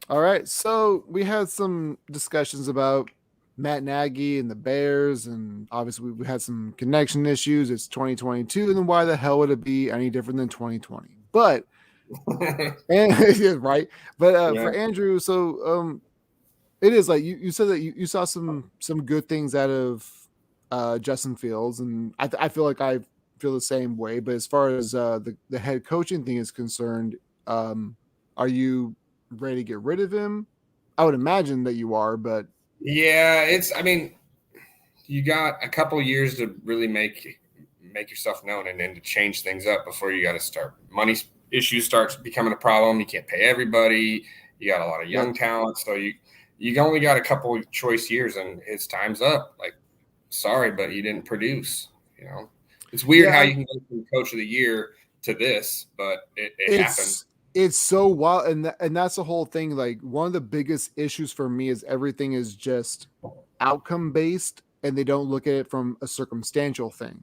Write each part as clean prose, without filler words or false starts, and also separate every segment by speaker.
Speaker 1: All right. So we had some discussions about Matt Nagy and the Bears, and obviously we had some connection issues. It's 2022, and then why the hell would it be any different than 2020? But and yeah, right. But for
Speaker 2: Yeah.
Speaker 1: Andrew, so it is like you said that you saw some good things out of Justin Fields, and I feel like I feel the same way. But as far as the head coaching thing is concerned, um, are you ready to get rid of him? I would imagine that you are, but
Speaker 2: Yeah, I mean, you got a couple years to really make yourself known and then to change things up before you got to start. Money issues starts becoming a problem. You can't pay everybody. You got a lot of
Speaker 1: yep,
Speaker 2: young talent, so you only got a couple choice years, and it's time's up. Like, sorry, but you didn't produce. You know, it's weird
Speaker 1: yeah,
Speaker 2: how you can go from coach of the year to this, but it happened.
Speaker 1: it's so wild, and and that's the whole thing. Like one of the biggest issues for me is everything is just outcome based, and they don't look at it from a circumstantial thing.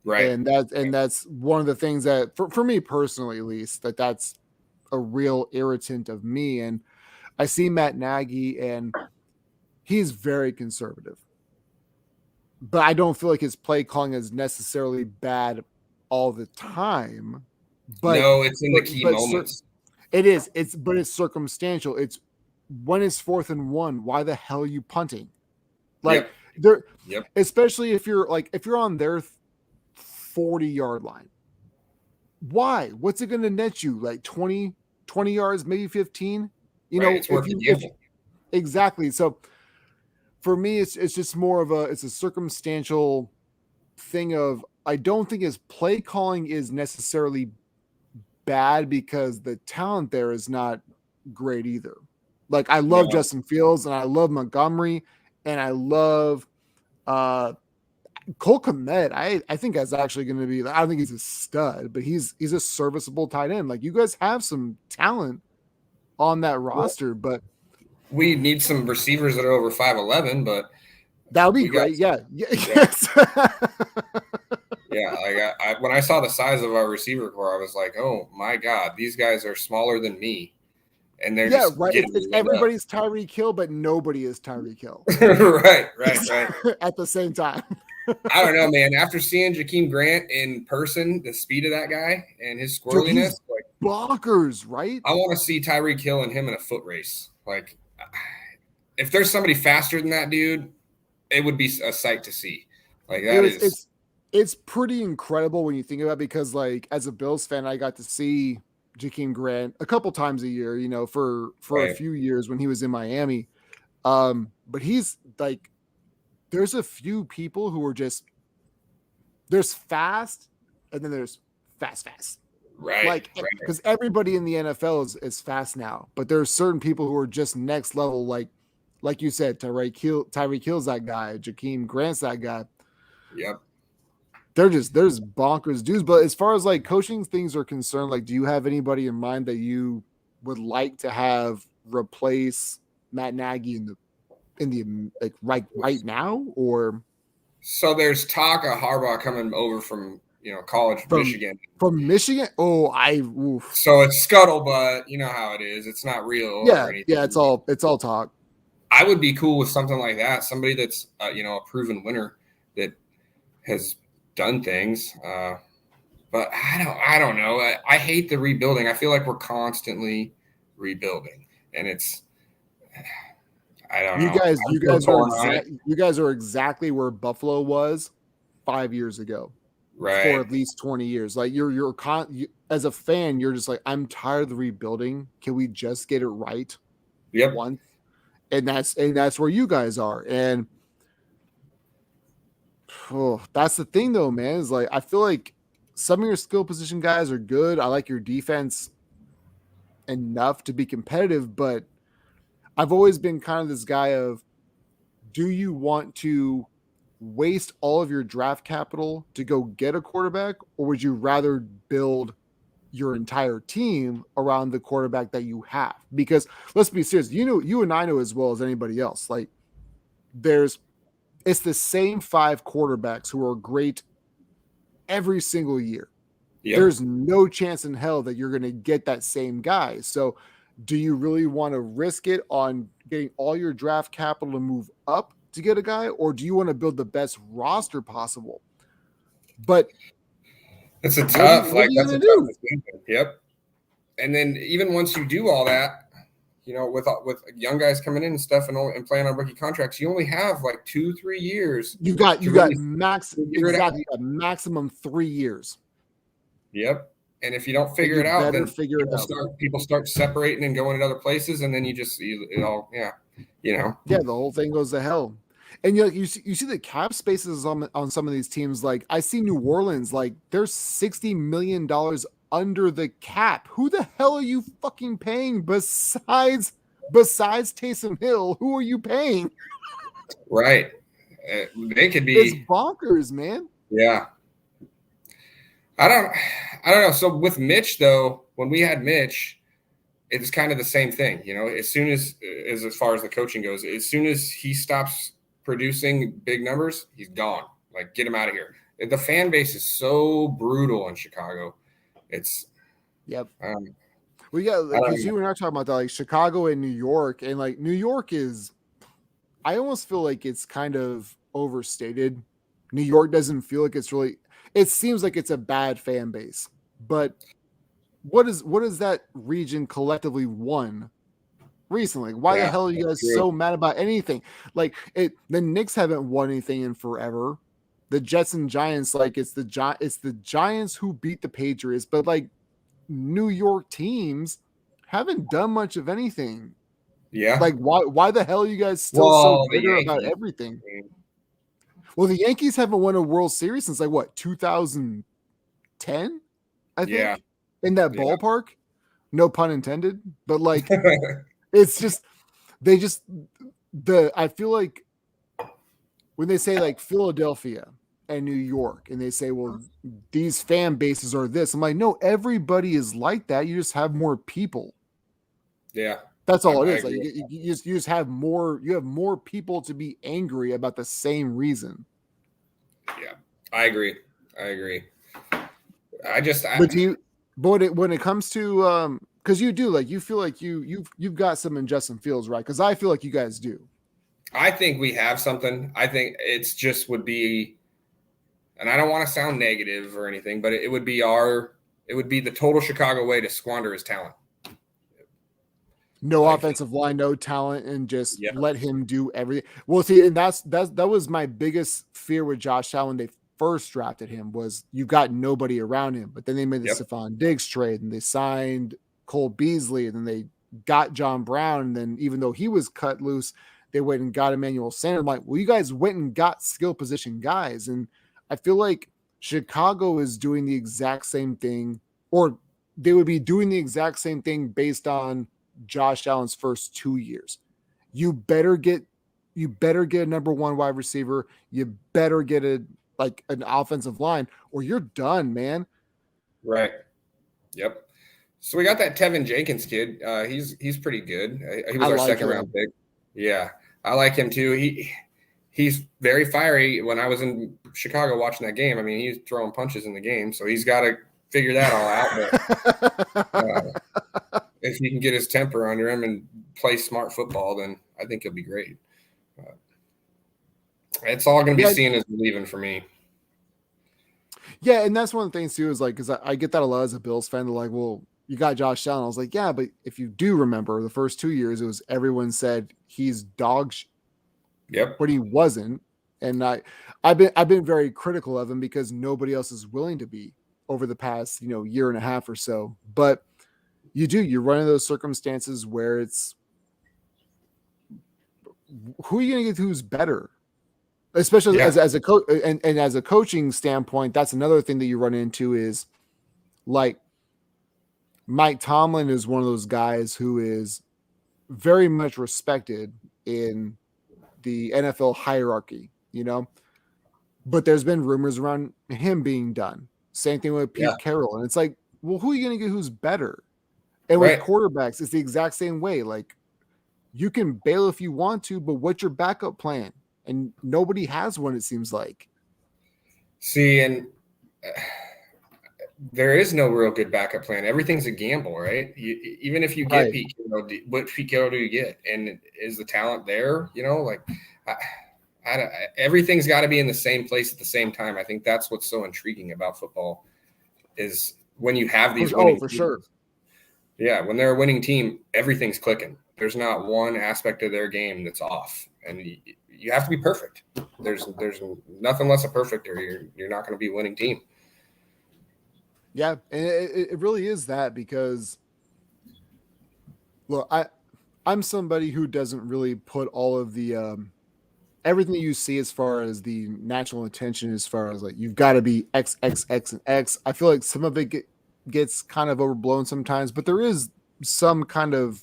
Speaker 2: Right.
Speaker 1: And that's one of the things that for me personally at least that's a real irritant of me. And I see Matt Nagy, and he's very conservative, but I don't feel like his play calling is necessarily bad all the time. But
Speaker 2: No, it's in the key
Speaker 1: but
Speaker 2: moments.
Speaker 1: it is it's circumstantial. It's when it's 4th and 1, why the hell are you punting? Like
Speaker 2: Yep.
Speaker 1: there,
Speaker 2: Yep.
Speaker 1: especially if you're on their 40-yard line. Why? What's it going to net you? Like 20 yards, maybe 15? You
Speaker 2: Right.
Speaker 1: know,
Speaker 2: It's worth the
Speaker 1: if
Speaker 2: gamble.
Speaker 1: exactly. So for me, it's just more of it's a circumstantial thing of I don't think his play calling is necessarily bad because the talent there is not great either. Like I love
Speaker 2: No.
Speaker 1: Justin Fields and I love Montgomery and I love uh Cole Kmet. I think that's actually going to be. I don't think he's a stud, but he's a serviceable tight end. Like you guys have some talent on that roster, but
Speaker 2: We need some receivers that are over 5'11", but
Speaker 1: that would be
Speaker 2: we got
Speaker 1: great. Yeah, yeah,
Speaker 2: yeah,
Speaker 1: yes.
Speaker 2: yeah. Like when I saw the size of our receiver core, I was like, oh my god, these guys are smaller than me, and they're
Speaker 1: Yeah,
Speaker 2: just
Speaker 1: right.
Speaker 2: getting
Speaker 1: It's
Speaker 2: lit up.
Speaker 1: everybody's Tyreek Hill, but nobody is Tyreek Hill
Speaker 2: Right, right, right.
Speaker 1: at the same time.
Speaker 2: I don't know, man. After seeing Jakeem Grant in person, the speed of that guy and his
Speaker 1: Dude,
Speaker 2: squirreliness,
Speaker 1: he's
Speaker 2: like
Speaker 1: bonkers, right?
Speaker 2: I want to see Tyreek Hill and him in a foot race. Like, if there's somebody faster than that dude, it would be a sight to see. Like
Speaker 1: It
Speaker 2: that
Speaker 1: was
Speaker 2: is
Speaker 1: it's pretty incredible when you think about it because like as a Bills fan, I got to see Jakeem Grant a couple times a year, for a
Speaker 2: right.
Speaker 1: few years when he was in Miami. But he's like there's a few people who are just there's fast and then there's fast.
Speaker 2: Right,
Speaker 1: Like
Speaker 2: right.
Speaker 1: because everybody in the NFL is fast now, but there's certain people who are just next level, like you said, Tyreek Hill's that guy, Jakeem Grant's that guy.
Speaker 2: Yep.
Speaker 1: There's bonkers dudes. But as far as like coaching things are concerned, like do you have anybody in mind that you would like to have replace Matt Nagy in the like right now or
Speaker 2: So there's talk of Harbaugh coming over from college
Speaker 1: from
Speaker 2: Michigan.
Speaker 1: Michigan? Oh, I oof.
Speaker 2: So it's scuttlebutt. You know how it is. It's not real or
Speaker 1: Yeah,
Speaker 2: anything.
Speaker 1: it's all talk.
Speaker 2: I would be cool with something like that. Somebody that's a proven winner that has done things. But I don't know. I hate the rebuilding. I feel like we're constantly rebuilding, and it's I don't know. I'm
Speaker 1: You
Speaker 2: still
Speaker 1: guys are
Speaker 2: torn on it.
Speaker 1: exactly where Buffalo was 5 years ago for
Speaker 2: Right.
Speaker 1: at least 20 years. Like as a fan, you're just like, I'm tired of the rebuilding. Can we just get it right
Speaker 2: Yep.
Speaker 1: once? And that's where you guys are. And that's the thing though, man, is like I feel like some of your skill position guys are good. I like your defense enough to be competitive, but I've always been kind of this guy of do you want to waste all of your draft capital to go get a quarterback, or would you rather build your entire team around the quarterback that you have? Because let's be serious, you and I know as well as anybody else, like there's it's the same five quarterbacks who are great every single year.
Speaker 2: Yep.
Speaker 1: There's no chance in hell that you're going to get that same guy. So do you really want to risk it on getting all your draft capital to move up to get a guy, or do you want to build the best roster possible? But
Speaker 2: It's a
Speaker 1: what are
Speaker 2: tough,
Speaker 1: what are you
Speaker 2: that's a
Speaker 1: gonna
Speaker 2: tough
Speaker 1: do?
Speaker 2: decision. Yep. And then even once you do all that, with young guys coming in and stuff and playing on rookie contracts, you only have like 2-3 years
Speaker 1: You got
Speaker 2: to really
Speaker 1: max
Speaker 2: figure it out.
Speaker 1: exactly a maximum 3 years.
Speaker 2: Yep. And if you don't
Speaker 1: And
Speaker 2: figure
Speaker 1: you
Speaker 2: it out,
Speaker 1: better
Speaker 2: then
Speaker 1: figure it out.
Speaker 2: people start separating and going in other places, and then it all, yeah,
Speaker 1: Yeah, the whole thing goes to hell. And you see the cap spaces on some of these teams. Like I see New Orleans, like they're $60 million under the cap. Who the hell are you fucking paying besides Taysom Hill? Who are you paying?
Speaker 2: right. They could
Speaker 1: It's
Speaker 2: be,
Speaker 1: bonkers, man.
Speaker 2: yeah. I don't know. So with Mitch though, when we had Mitch, it's kind of the same thing. As soon as far as the coaching goes, as soon as he stops producing big numbers, he's gone. Like, get him out of here. The fan base is so brutal in Chicago. It's
Speaker 1: Yep. We got, because you and I are talking about that, like Chicago and New York, and like New York is, I almost feel like it's kind of overstated. New York doesn't feel like it's really. It seems like it's a bad fan base, but what is that region collectively won recently? Why the hell are you guys so mad about anything? Like the Knicks haven't won anything in forever. The Jets and Giants, like it's the Giants who beat the Patriots, but like New York teams haven't done much of anything.
Speaker 2: Yeah.
Speaker 1: Like why the hell are you guys still so bitter about everything? Well, the Yankees haven't won a World Series since like what, 2010? I think.
Speaker 2: Yeah.
Speaker 1: In that ballpark. No pun intended, but like it's just I feel like when they say like Philadelphia and New York and they say, well, these fan bases are this, I'm like, no, everybody is like that. You just have more people.
Speaker 2: Yeah.
Speaker 1: That's all it is. Like you just have more people to be angry about the same reason.
Speaker 2: Yeah, I agree.
Speaker 1: But when it comes to because you do, like, you feel like you've got some in Justin Fields, right? Because I feel like you guys do.
Speaker 2: I think we have something. I think it's just would be, and I don't want to sound negative or anything, but it would be the total Chicago way to squander his talent.
Speaker 1: No offensive line, no talent, and just let him do everything. Well, see, and that was my biggest fear with Josh Allen. They first drafted him was you've got nobody around him, but then they made the Stephon Diggs trade and they signed Cole Beasley, and then they got John Brown, and then even though he was cut loose, they went and got Emmanuel Sanders. I'm like, well, you guys went and got skill position guys, and I feel like Chicago is doing the exact same thing, or they would be doing the exact same thing based on Josh Allen's first 2 years. You better get a number one wide receiver. You better get an offensive line, or you're done, man.
Speaker 2: Right. Yep. So we got that Tevin Jenkins kid. He's pretty good. He was our second round pick. Yeah, I like him too. He's very fiery. When I was in Chicago watching that game, I mean, he's throwing punches in the game, so he's got to figure that all out. But, if he can get his temper under him and play smart football, then I think he'll be great. It's all going to be seeing as believing for me.
Speaker 1: Yeah, and that's one of the things too is like, because I get that a lot as a Bills fan. They're like, well, you got Josh Allen. I was like, yeah, but if you do remember the first 2 years, it was everyone said he's dog shit.
Speaker 2: Yep.
Speaker 1: But he wasn't. And I've been very critical of him because nobody else is willing to be over the past, year and a half or so. But you run into those circumstances where it's who are you going to get who's better? Especially as a coach and as a coaching standpoint, that's another thing that you run into is like Mike Tomlin is one of those guys who is very much respected in the NFL hierarchy, but there's been rumors around him being done. Same thing with Pete Carroll. And it's like, well, who are you going to get who's better? And with quarterbacks, it's the exact same way. Like, you can bail if you want to, but what's your backup plan? And nobody has one, it seems like.
Speaker 2: See, and there is no real good backup plan. Everything's a gamble, right? Even if you get
Speaker 1: Right.
Speaker 2: Pete Carroll, what Pete Carroll do you get? And is the talent there? Like I, everything's got to be in the same place at the same time. I think that's what's so intriguing about football is when you have these winning
Speaker 1: For
Speaker 2: teams.
Speaker 1: sure.
Speaker 2: Yeah, when they're a winning team, everything's clicking. There's not one aspect of their game that's off, and you have to be perfect. There's nothing less of perfect, or you're not going to be a winning team.
Speaker 1: Yeah, and it really is that because, look, I'm somebody who doesn't really put all of the everything that you see as far as the national attention, as far as like you've got to be X X X and X. I feel like some of it gets kind of overblown sometimes, but there is some kind of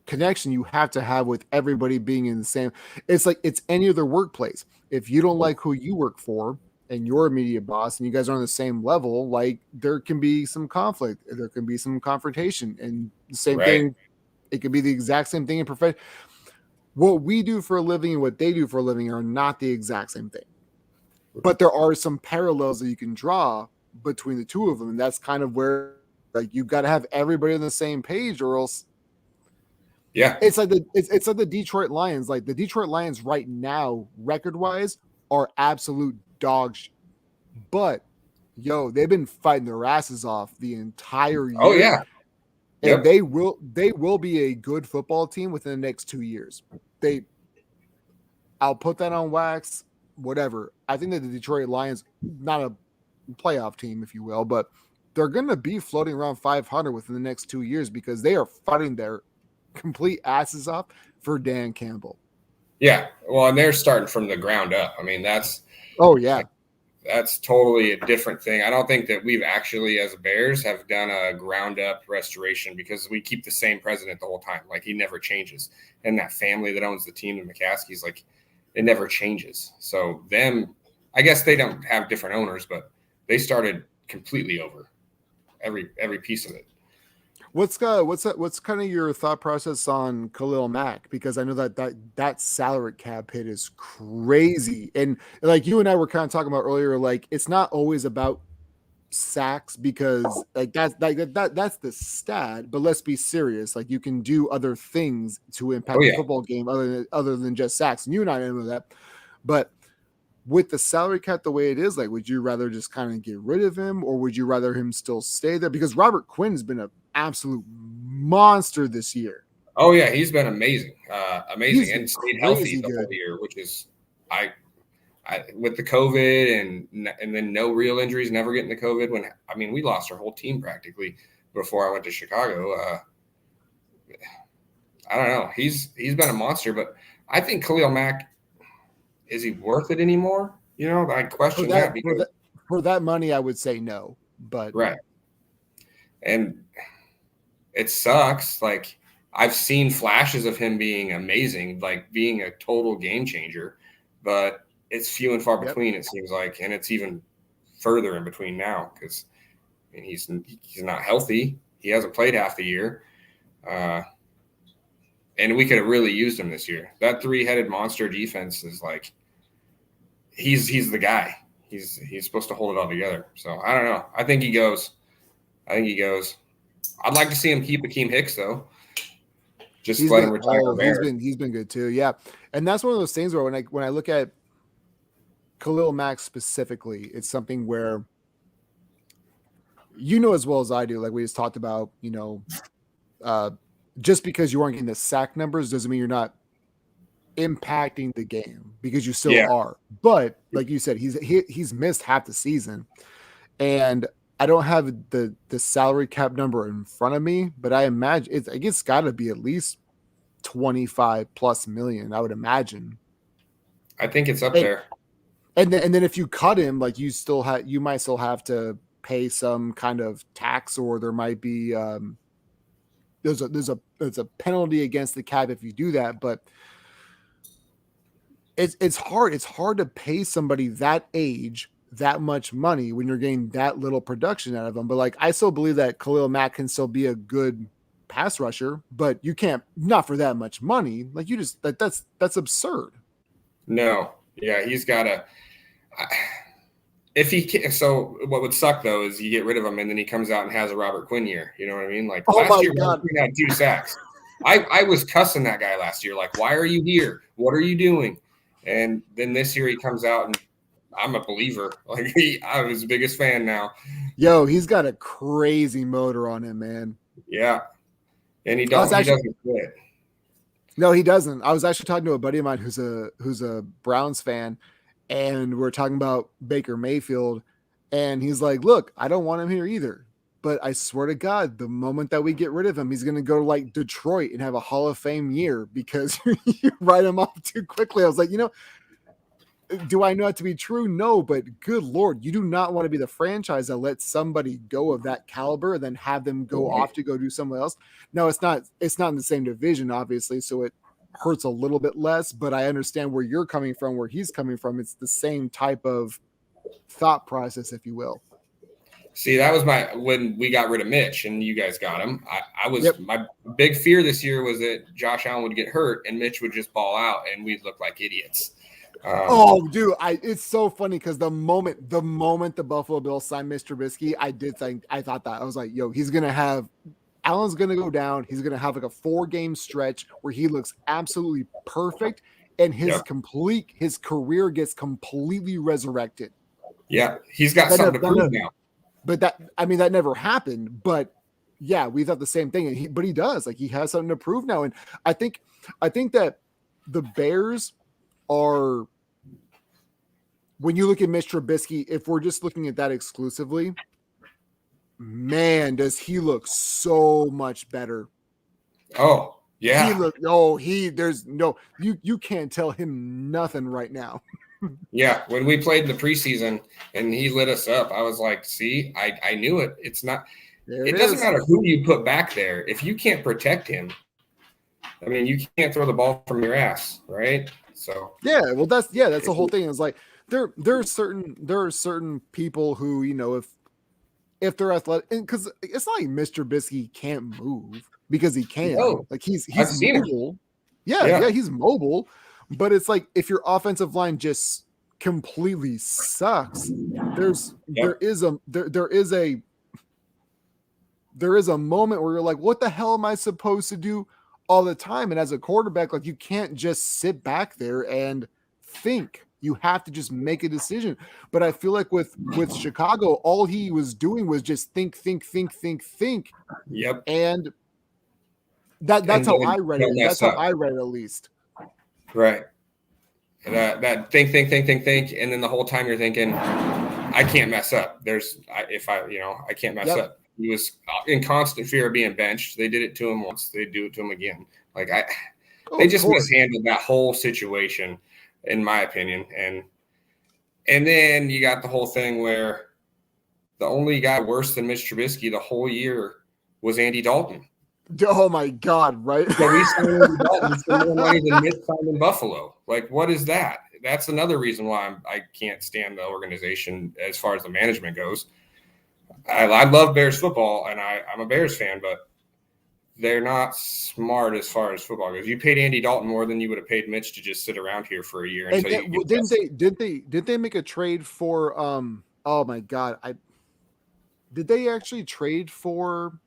Speaker 1: connection you have to have with everybody being in the same. It's like it's any other workplace. If you don't like who you work for and you're a media boss and you guys are on the same level, like there can be some conflict, there can be some confrontation, and the same
Speaker 2: Right.
Speaker 1: thing. It could be the exact same thing in profession. What we do for a living and what they do for a living are not the exact same thing, but there are some parallels that you can draw between the two of them, and that's kind of where like you've got to have everybody on the same page, or else
Speaker 2: Yeah.
Speaker 1: it's like it's like the Detroit Lions. Like the Detroit Lions right now, record wise, are absolute dog shit. But they've been fighting their asses off the entire
Speaker 2: Oh
Speaker 1: year.
Speaker 2: yeah.
Speaker 1: And
Speaker 2: Yep.
Speaker 1: they will be a good football team within the next 2 years. I'll put that on wax, whatever. I think that the Detroit Lions, not a playoff team, if you will, but they're going to be floating around 500 within the next 2 years because they are fighting their complete asses off for Dan Campbell.
Speaker 2: Yeah. Well, and they're starting from the ground up. I mean, that's totally a different thing. I don't think that we've actually, as Bears, have done a ground up restoration because we keep the same president the whole time. Like he never changes. And that family that owns the team, the McCaskies, like it never changes. So them, I guess they don't have different owners, but they started completely over every piece of it.
Speaker 1: What's kind of your thought process on Khalil Mack? Because I know that salary cap hit is crazy, and like you and I were kind of talking about earlier, like it's not always about sacks because like that's the stat. But let's be serious, like you can do other things to impact the football game other than just sacks, and you and I know that. But with the salary cap the way it is, like, would you rather just kind of get rid of him, or would you rather him still stay there? Because Robert Quinn has been an absolute monster this year.
Speaker 2: Oh yeah, he's been amazing, and stayed healthy the
Speaker 1: good.
Speaker 2: whole year, which is I with the COVID and then no real injuries, never getting the COVID. When I mean, we lost our whole team practically before I went to Chicago. I don't know. He's been a monster, but I think Khalil Mack, is he worth it anymore? I question that because
Speaker 1: for that money, I would say no. But
Speaker 2: right, and it sucks. Like I've seen flashes of him being amazing, like being a total game changer, but it's few and far between. It seems like, and it's even further in between now because he's not healthy. He hasn't played half the year. And we could have really used him this year. That three-headed monster defense is like he's the guy. He's supposed to hold it all together. So I don't know. I think he goes. I'd like to see him keep Akeem Hicks though. Just let him retire.
Speaker 1: He's been good too. Yeah, and that's one of those things where when I look at Khalil Mack specifically, it's something where as well as I do, like we just talked about, just because you aren't getting the sack numbers doesn't mean you're not impacting the game, because you still are. But like you said, he's missed half the season, and I don't have the salary cap number in front of me, but I imagine it's got to be at least 25 plus million. I would imagine.
Speaker 2: I think it's up there.
Speaker 1: And then if you cut him, like you might still have to pay some kind of tax, or there might be there's a penalty against the cap if you do that. But it's hard. It's hard to pay somebody that age that much money when you're getting that little production out of them. But like I still believe that Khalil Mack can still be a good pass rusher, but you can't, not for that much money. Like you just that's absurd.
Speaker 2: No, yeah, he's got to. So what would suck though is you get rid of him and then he comes out and has a Robert Quinn year. You know what I mean? Like
Speaker 1: Oh
Speaker 2: last
Speaker 1: my
Speaker 2: year,
Speaker 1: God.
Speaker 2: Robert Quinn had 2 sacks. I was cussing that guy last year. Like, why are you here? What are you doing? And then this year he comes out and I'm a believer. Like I'm his biggest fan now.
Speaker 1: Yo, he's got a crazy motor on him, man.
Speaker 2: Yeah, and he
Speaker 1: Actually,
Speaker 2: doesn't quit.
Speaker 1: No, he doesn't. I was actually talking to a buddy of mine who's a Browns fan, and we're talking about Baker Mayfield, and he's like, "Look, I don't want him here either, but I swear to God, the moment that we get rid of him, he's going to go to like Detroit and have a Hall of Fame year because you write him off too quickly." I was like, do I know it to be true? No, but good Lord, you do not want to be the franchise that lets somebody go of that caliber and then have them go off to go do something else. No, it's not in the same division, obviously, so it hurts a little bit less, but I understand where you're coming from, where he's coming from. It's the same type of thought process, if you will.
Speaker 2: See, that was when we got rid of Mitch and you guys got him. My big fear this year was that Josh Allen would get hurt and Mitch would just ball out and we'd look like idiots.
Speaker 1: Dude, it's so funny because the moment the Buffalo Bills signed Mr. Trubisky, I thought that I was like, yo, Allen's gonna go down. He's gonna have like a 4-game stretch where he looks absolutely perfect, and his career gets completely resurrected.
Speaker 2: Yeah, he's got something to prove now.
Speaker 1: But that never happened. But yeah, we thought the same thing, but he does. Like he has something to prove now, and I think that the Bears are, when you look at Mr. Trubisky, if we're just looking at that exclusively, man, does he look so much better.
Speaker 2: Oh, yeah.
Speaker 1: You can't tell him nothing right now.
Speaker 2: Yeah, when we played in the preseason and he lit us up, I was like, see, I knew it. It doesn't matter who you put back there. If you can't protect him, I mean, you can't throw the ball from your ass, right? So
Speaker 1: yeah, well, that's the whole thing. It's like there are certain people who, if they're athletic, because it's not like Mr. Trubisky can't move, because he can. No. Like he's mobile. Yeah, he's mobile. But it's like if your offensive line just completely sucks, there is a moment where you're like, what the hell am I supposed to do all the time? And as a quarterback, like you can't just sit back there and think. You have to just make a decision. But I feel like with Chicago, all he was doing was just think.
Speaker 2: Yep.
Speaker 1: And that's how I read it. That's how I read it, at least.
Speaker 2: Right. That think, and then the whole time you're thinking, I can't mess up. I can't mess up. He was in constant fear of being benched. They did it to him once. They do it to him again. They just mishandled that whole situation, in my opinion. And then you got the whole thing where the only guy worse than Mitch Trubisky the whole year was Andy Dalton.
Speaker 1: Oh my God! Right?
Speaker 2: So we signed Andy Dalton for more money than Mitch signed in Buffalo. Like, what is that? That's another reason why I can't stand the organization as far as the management goes. I love Bears football, and I'm a Bears fan, but they're not smart as far as football goes. You paid Andy Dalton more than you would have paid Mitch to just sit around here for a year.
Speaker 1: Did they make a trade for? Oh my God! Did they actually trade for?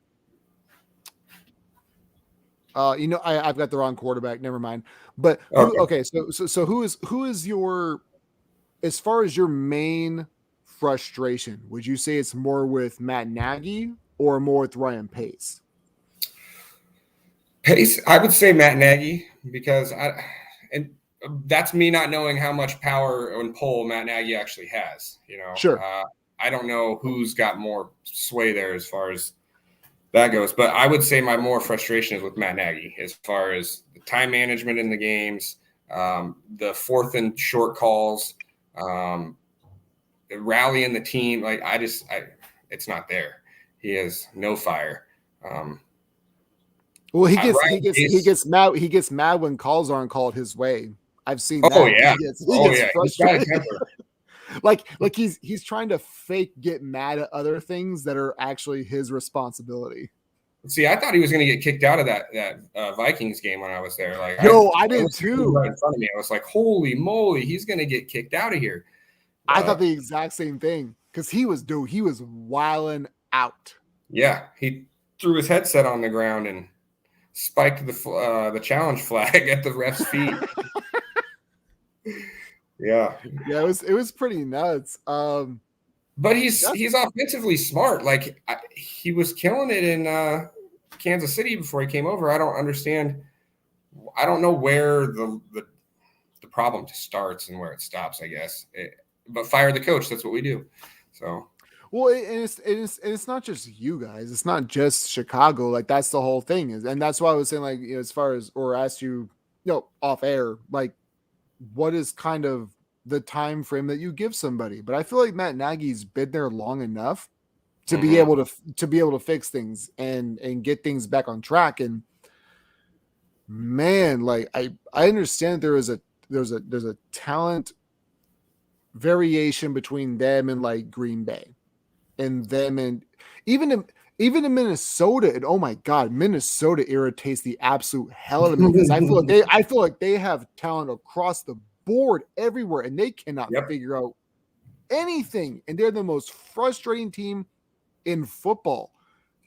Speaker 1: I've got the wrong quarterback. Never mind. But so who is your, as far as your main frustration? Would you say it's more with Matt Nagy or more with Ryan Pace?
Speaker 2: Pace, I would say Matt Nagy, because that's me not knowing how much power and pull Matt Nagy actually has.
Speaker 1: Sure.
Speaker 2: I don't know who's got more sway there as far as that goes, but I would say my more frustration is with Matt Nagy as far as the time management in the games, the 4th and short calls, rallying the team. Like it's not there. He has no fire.
Speaker 1: Well, he gets mad. He gets mad when calls aren't called his way. I've seen that.
Speaker 2: Oh yeah.
Speaker 1: He gets frustrated. like he's trying to fake get mad at other things that are actually his responsibility.
Speaker 2: See, I thought he was going to get kicked out of that Vikings game when I was there.
Speaker 1: I did too.
Speaker 2: Right in front of me, I was like, "Holy moly, he's going to get kicked out of here!"
Speaker 1: I thought the exact same thing because he was wilding out.
Speaker 2: Yeah, he threw his headset on the ground and spiked the challenge flag at the ref's feet. Yeah,
Speaker 1: it was pretty nuts.
Speaker 2: But he's offensively smart. Like he was killing it in Kansas City before he came over. I don't understand. I don't know where the problem starts and where it stops. I guess, but fire the coach. That's what we do. So.
Speaker 1: Well, it's not just you guys. It's not just Chicago. Like that's the whole thing and that's why I was saying like as far as or asked you, off air, like what is kind of the time frame that you give somebody. But I feel like Matt Nagy's been there long enough to be able to fix things and get things back on track. And man, like I understand there's a talent variation between them and like Green Bay and them and even in Minnesota. And oh my God, Minnesota irritates the absolute hell out of me because I feel like they have talent across the board everywhere and they cannot figure out anything. And they're the most frustrating team in football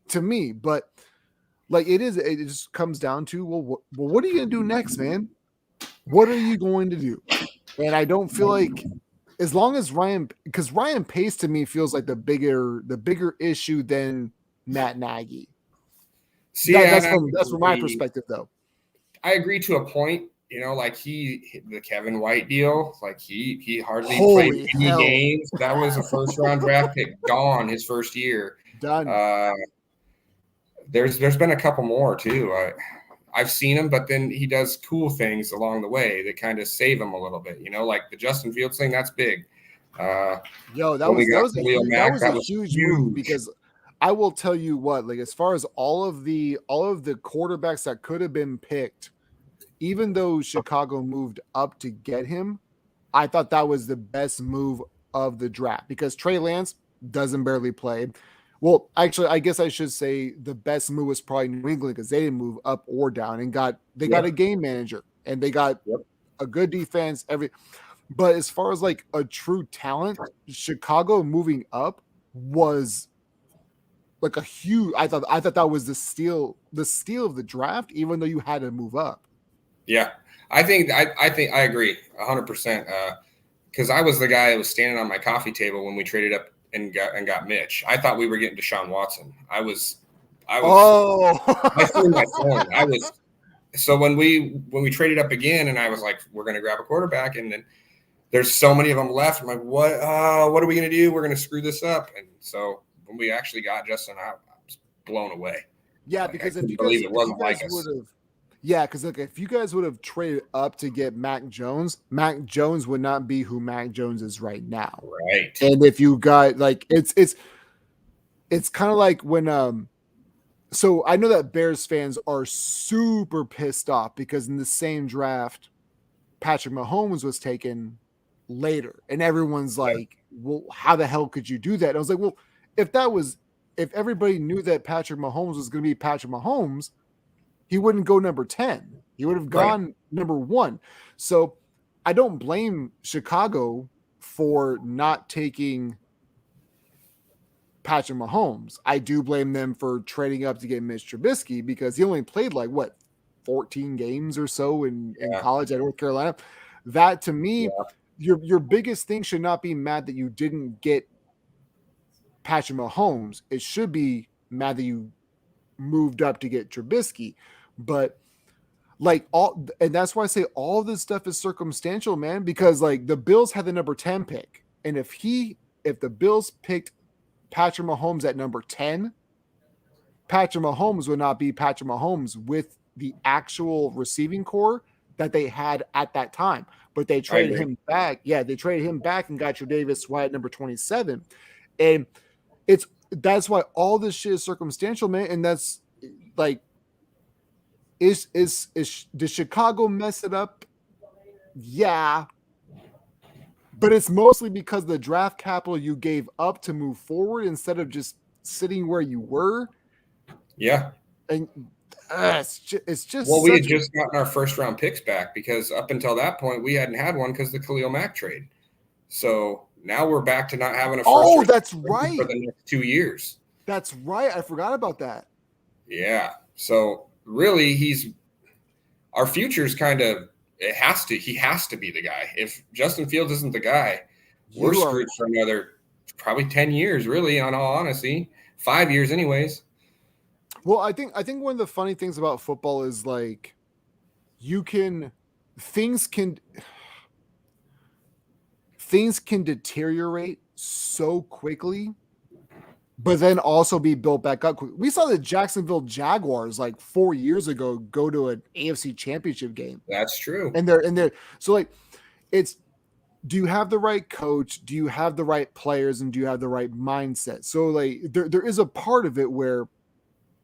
Speaker 1: to me. But like it just comes down to, well, what are you going to do next, man? What are you going to do? And I don't feel like as long as because Ryan Pace to me feels like the bigger issue than Matt Nagy. See, that's from my perspective though.
Speaker 2: I agree to a point. Like the Kevin White deal, like he hardly played any games. That was a first round draft pick gone his first year.
Speaker 1: Done.
Speaker 2: There's been a couple more too. I've seen him, but then he does cool things along the way that kind of save him a little bit. Like the Justin Fields thing, that's big.
Speaker 1: That was a huge move because I will tell you what, like as far as all of the quarterbacks that could have been picked. Even though Chicago moved up to get him, I thought that was the best move of the draft because Trey Lance doesn't barely play. Well, actually, I guess I should say the best move was probably New England because they didn't move up or down and got a game manager and they got a good defense. But as far as like a true talent, Chicago moving up was like a huge. I thought that was the steal of the draft, even though you had to move up.
Speaker 2: Yeah, I think I agree 100%. Because I was the guy that was standing on my coffee table when we traded up and got Mitch. I thought we were getting Deshaun Watson. I threw my phone. So when we traded up again, and I was like, we're going to grab a quarterback, and then there's so many of them left. I'm like, what are we going to do? We're going to screw this up. And so when we actually got Justin, I was blown away.
Speaker 1: Yeah, because if you guys would have. Yeah, because look, if you guys would have traded up to get Mac Jones would not be who Mac Jones is right now.
Speaker 2: Right.
Speaker 1: And if you got like it's kind of like when so I know that Bears fans are super pissed off because in the same draft, Patrick Mahomes was taken later. And everyone's like, well, how the hell could you do that? And I was like, well, if everybody knew that Patrick Mahomes was going to be Patrick Mahomes, he wouldn't go number 10. He would have gone number 1. So I don't blame Chicago for not taking Patrick Mahomes. I do blame them for trading up to get Mitch Trubisky because he only played 14 games or so in college at North Carolina. That to me, your biggest thing should not be mad that you didn't get Patrick Mahomes. It should be mad that you moved up to get Trubisky. But and that's why I say all this stuff is circumstantial, man, because the Bills had the number 10 pick. And if the Bills picked Patrick Mahomes at number 10, Patrick Mahomes would not be Patrick Mahomes with the actual receiving core that they had at that time. But they traded him back. Yeah, they traded him back and got Tre'Davious White at number 27. And that's why all this shit is circumstantial, man. And that's did Chicago mess it up? Yeah. But it's mostly because the draft capital you gave up to move forward instead of just sitting where you were.
Speaker 2: Yeah.
Speaker 1: And it's just
Speaker 2: well, we had just gotten our first round picks back because up until that point we hadn't had one because the Khalil Mack trade. So now we're back to not having a first.
Speaker 1: Oh, that's right.
Speaker 2: For the next 2 years.
Speaker 1: That's right. I forgot about that.
Speaker 2: Yeah. So really, our future's kind of. He has to be the guy. If Justin Fields isn't the guy, we're screwed for another probably 10 years, really, on all honesty. 5 years anyways.
Speaker 1: Well, I think one of the funny things about football is like things can deteriorate so quickly, but then also be built back up. We saw the Jacksonville Jaguars like 4 years ago go to an AFC Championship game.
Speaker 2: That's true.
Speaker 1: And they're so like it's, do you have the right coach? Do you have the right players? And do you have the right mindset? So like there is a part of it where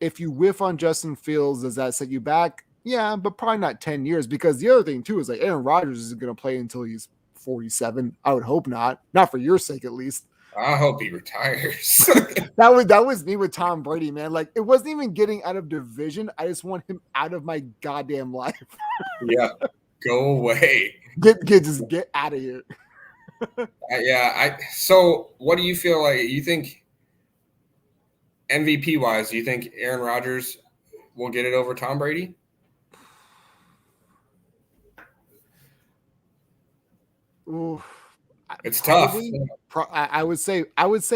Speaker 1: if you whiff on Justin Fields, does that set you back? Yeah, but probably not 10 years, because the other thing too is like Aaron Rodgers isn't going to play until he's 47. I would hope not for your sake, at least.
Speaker 2: I hope he retires.
Speaker 1: that was me with Tom Brady, man. Like, it wasn't even getting out of division. I just want him out of my goddamn life.
Speaker 2: Yeah, go away.
Speaker 1: Just get out of here.
Speaker 2: So what do you feel like? You think MVP wise, do you think Aaron Rodgers will get it over Tom Brady?
Speaker 1: Ooh,
Speaker 2: it's
Speaker 1: probably,
Speaker 2: tough.
Speaker 1: I would say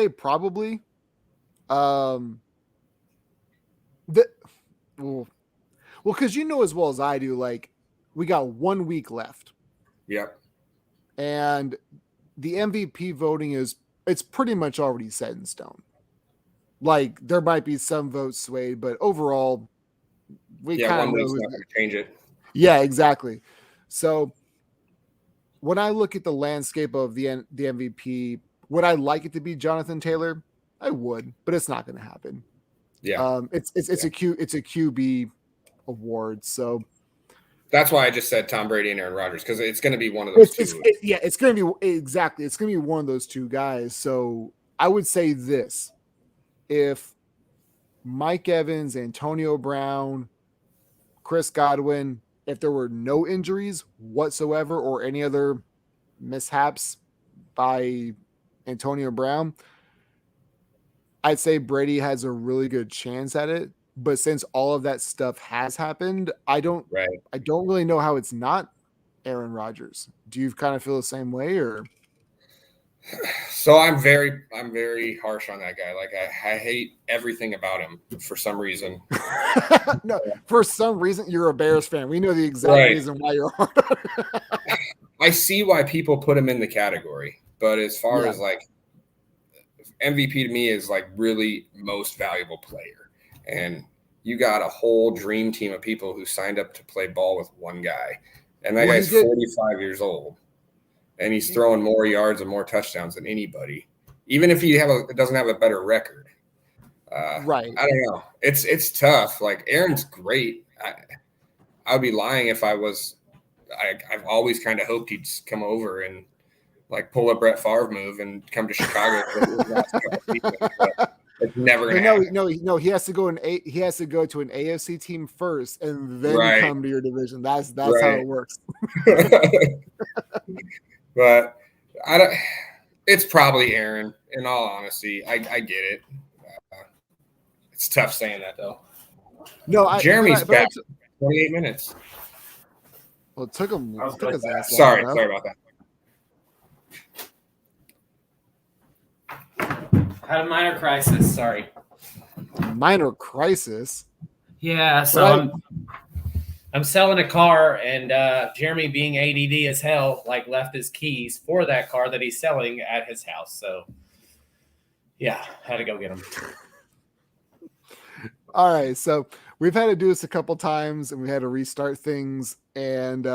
Speaker 1: probably. Because you know as well as I do, like, we got 1 week left.
Speaker 2: Yep.
Speaker 1: And the MVP voting it's pretty much already set in stone. Like, there might be some votes swayed, but overall, we kind of know who's
Speaker 2: going to change it.
Speaker 1: Yeah, exactly. So when I look at the landscape of the MVP, would I like it to be Jonathan Taylor? I would, but it's not going to happen.
Speaker 2: Yeah.
Speaker 1: It's a QB award, so
Speaker 2: that's why I just said Tom Brady and Aaron Rodgers, because it's going to be one of those two.
Speaker 1: It's going to be exactly. It's going to be one of those two guys. So I would say this: if Mike Evans, Antonio Brown, Chris Godwin, if there were no injuries whatsoever or any other mishaps by Antonio Brown, I'd say Brady has a really good chance at it. But since all of that stuff has happened, I don't really know how it's not Aaron Rodgers. Do you kind of feel the same way, or?
Speaker 2: So I'm very harsh on that guy. Like, I hate everything about him for some reason.
Speaker 1: No, for some reason you're a Bears fan. We know the exact reason why you're hard on him.
Speaker 2: I see why people put him in the category, but as far as like MVP to me is like really most valuable player. And you got a whole dream team of people who signed up to play ball with one guy. And that guy's 45 years old. And he's throwing more yards and more touchdowns than anybody, even if he doesn't have a better record.
Speaker 1: Right.
Speaker 2: I don't know. It's tough. Like, Aaron's great. I would be lying if I was. I've always kind of hoped he'd come over and like pull a Brett Favre move and come to Chicago. It's never gonna happen.
Speaker 1: No. He has to go he has to go to an AFC team first, and then come to your division. That's how it works.
Speaker 2: But it's probably Aaron. In all honesty, I get it. It's tough saying that though.
Speaker 1: No,
Speaker 2: Jeremy's back. 28 minutes.
Speaker 1: Well, it took him. His ass
Speaker 2: sorry about
Speaker 3: that. Had a minor crisis. Sorry.
Speaker 1: Minor crisis.
Speaker 3: Yeah. So I'm selling a car, and Jeremy, being ADD as hell, like, left his keys for that car that he's selling at his house. So, yeah, had to go get them.
Speaker 1: All right, so we've had to do this a couple times, and we had to restart things. And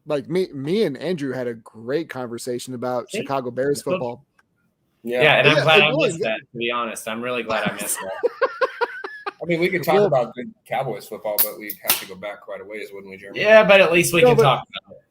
Speaker 1: like me and Andrew had a great conversation about Chicago Bears football.
Speaker 3: Yeah, and I'm glad I missed that. To be honest, I'm really glad I missed that.
Speaker 2: I mean, we could talk about good Cowboys football, but we'd have to go back quite a ways, wouldn't we, Jeremy?
Speaker 3: Yeah, but at least we can talk about it.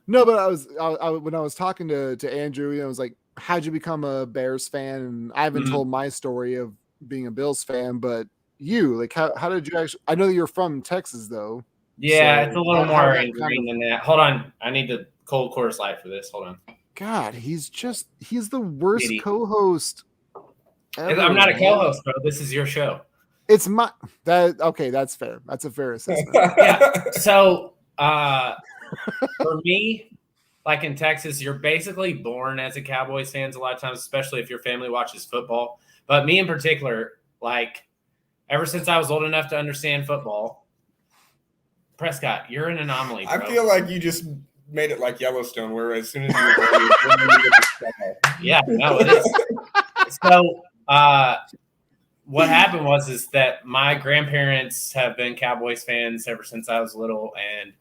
Speaker 1: No, but when I was talking to Andrew, I was like, how'd you become a Bears fan? And I haven't told my story of being a Bills fan, but you, like, how did you actually? I know that you're from Texas, though.
Speaker 3: Yeah, so it's a little more ingrained than that. Hold on. I need the cold Coors Light for this. Hold on.
Speaker 1: God, he's the worst
Speaker 3: Idiot.
Speaker 1: co-host ever.
Speaker 3: I'm not a
Speaker 1: man.
Speaker 3: co-host, bro. This is your show.
Speaker 1: It's okay, that's fair. That's a fair assessment.
Speaker 3: Yeah. So for me, like in Texas, you're basically born as a Cowboys fan a lot of times, especially if your family watches football. But me in particular, like ever since I was old enough to understand football, Prescott, you're an anomaly, bro.
Speaker 2: I feel like you just made it like Yellowstone, where as soon as
Speaker 3: Yeah, no, it is. So what happened is that my grandparents have been Cowboys fans ever since I was little, and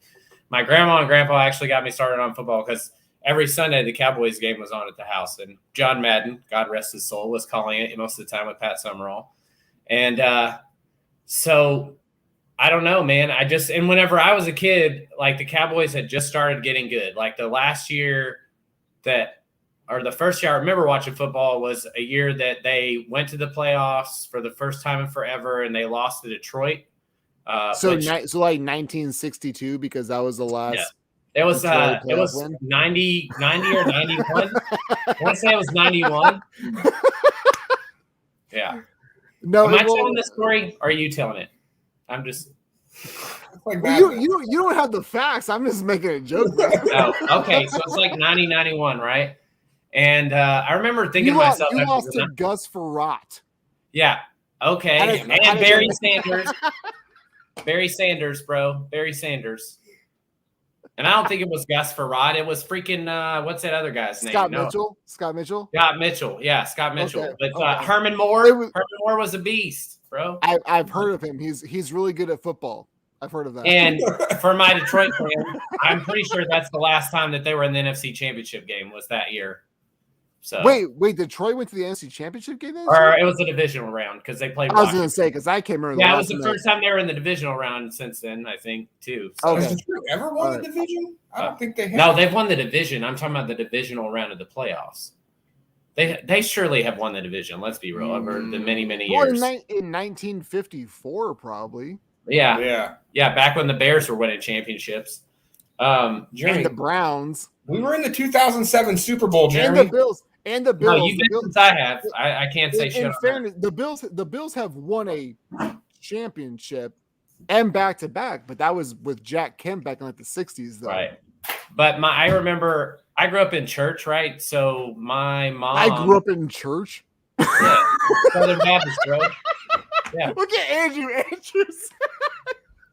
Speaker 3: my grandma and grandpa actually got me started on football because every Sunday the Cowboys game was on at the house, and John Madden, God rest his soul, was calling it most of the time with Pat Summerall. And so I don't know, man. And whenever I was a kid, like the Cowboys had just started getting good. Like the last year or the first year I remember watching football was a year that they went to the playoffs for the first time in forever, and they lost to Detroit.
Speaker 1: So like 1962, because that was the last.
Speaker 3: Yeah. It was 90 or 91. I want to say it was 91. Yeah.
Speaker 1: No,
Speaker 3: am I telling the story or are you telling it? I'm just
Speaker 2: like
Speaker 1: you don't have the facts. I'm just making a joke.
Speaker 3: Okay, so it's like 90, 91, right? And I remember thinking to myself,
Speaker 1: you lost to Gus Farrat.
Speaker 3: Yeah. Okay. And Barry Sanders. Barry Sanders, bro. Barry Sanders. And I don't think it was Gus Farrat. It was freaking what's that other guy's name?
Speaker 1: Scott Mitchell. Scott Mitchell.
Speaker 3: Yeah, Scott Mitchell.
Speaker 1: Okay.
Speaker 3: But Herman Moore. Herman Moore was a beast, bro.
Speaker 1: I've heard of him. He's really good at football. I've heard of that.
Speaker 3: And for my Detroit fan, I'm pretty sure that's the last time that they were in the NFC Championship game was that year. So
Speaker 1: wait, Detroit went to the NFC Championship game this
Speaker 3: or
Speaker 1: year?
Speaker 3: it was a divisional round because they played.
Speaker 1: I was going to say because I can't remember.
Speaker 3: Yeah, it was the first time they were in the divisional round since then, I think, too. So.
Speaker 2: Has Detroit ever won the division? I don't think they have.
Speaker 3: No, they've won the division. I'm talking about the divisional round of the playoffs. They surely have won the division. Let's be real. Over the many years.
Speaker 1: In 1954, probably.
Speaker 3: Yeah. Back when the Bears were winning championships.
Speaker 1: And the Browns.
Speaker 2: We were in the 2007 Super Bowl, Jeremy.
Speaker 1: And the Bills.
Speaker 3: No, you've been since I have. I can't say shit.
Speaker 1: In fairness, the Bills have won a championship and back-to-back, but that was with Jack Kemp back in like the 60s, though.
Speaker 3: Right. But I remember I grew up in church, right? So my mom.
Speaker 1: I grew up in church.
Speaker 3: Yeah. Southern Baptist, bro. Yeah.
Speaker 1: Look at Andrew Andrews.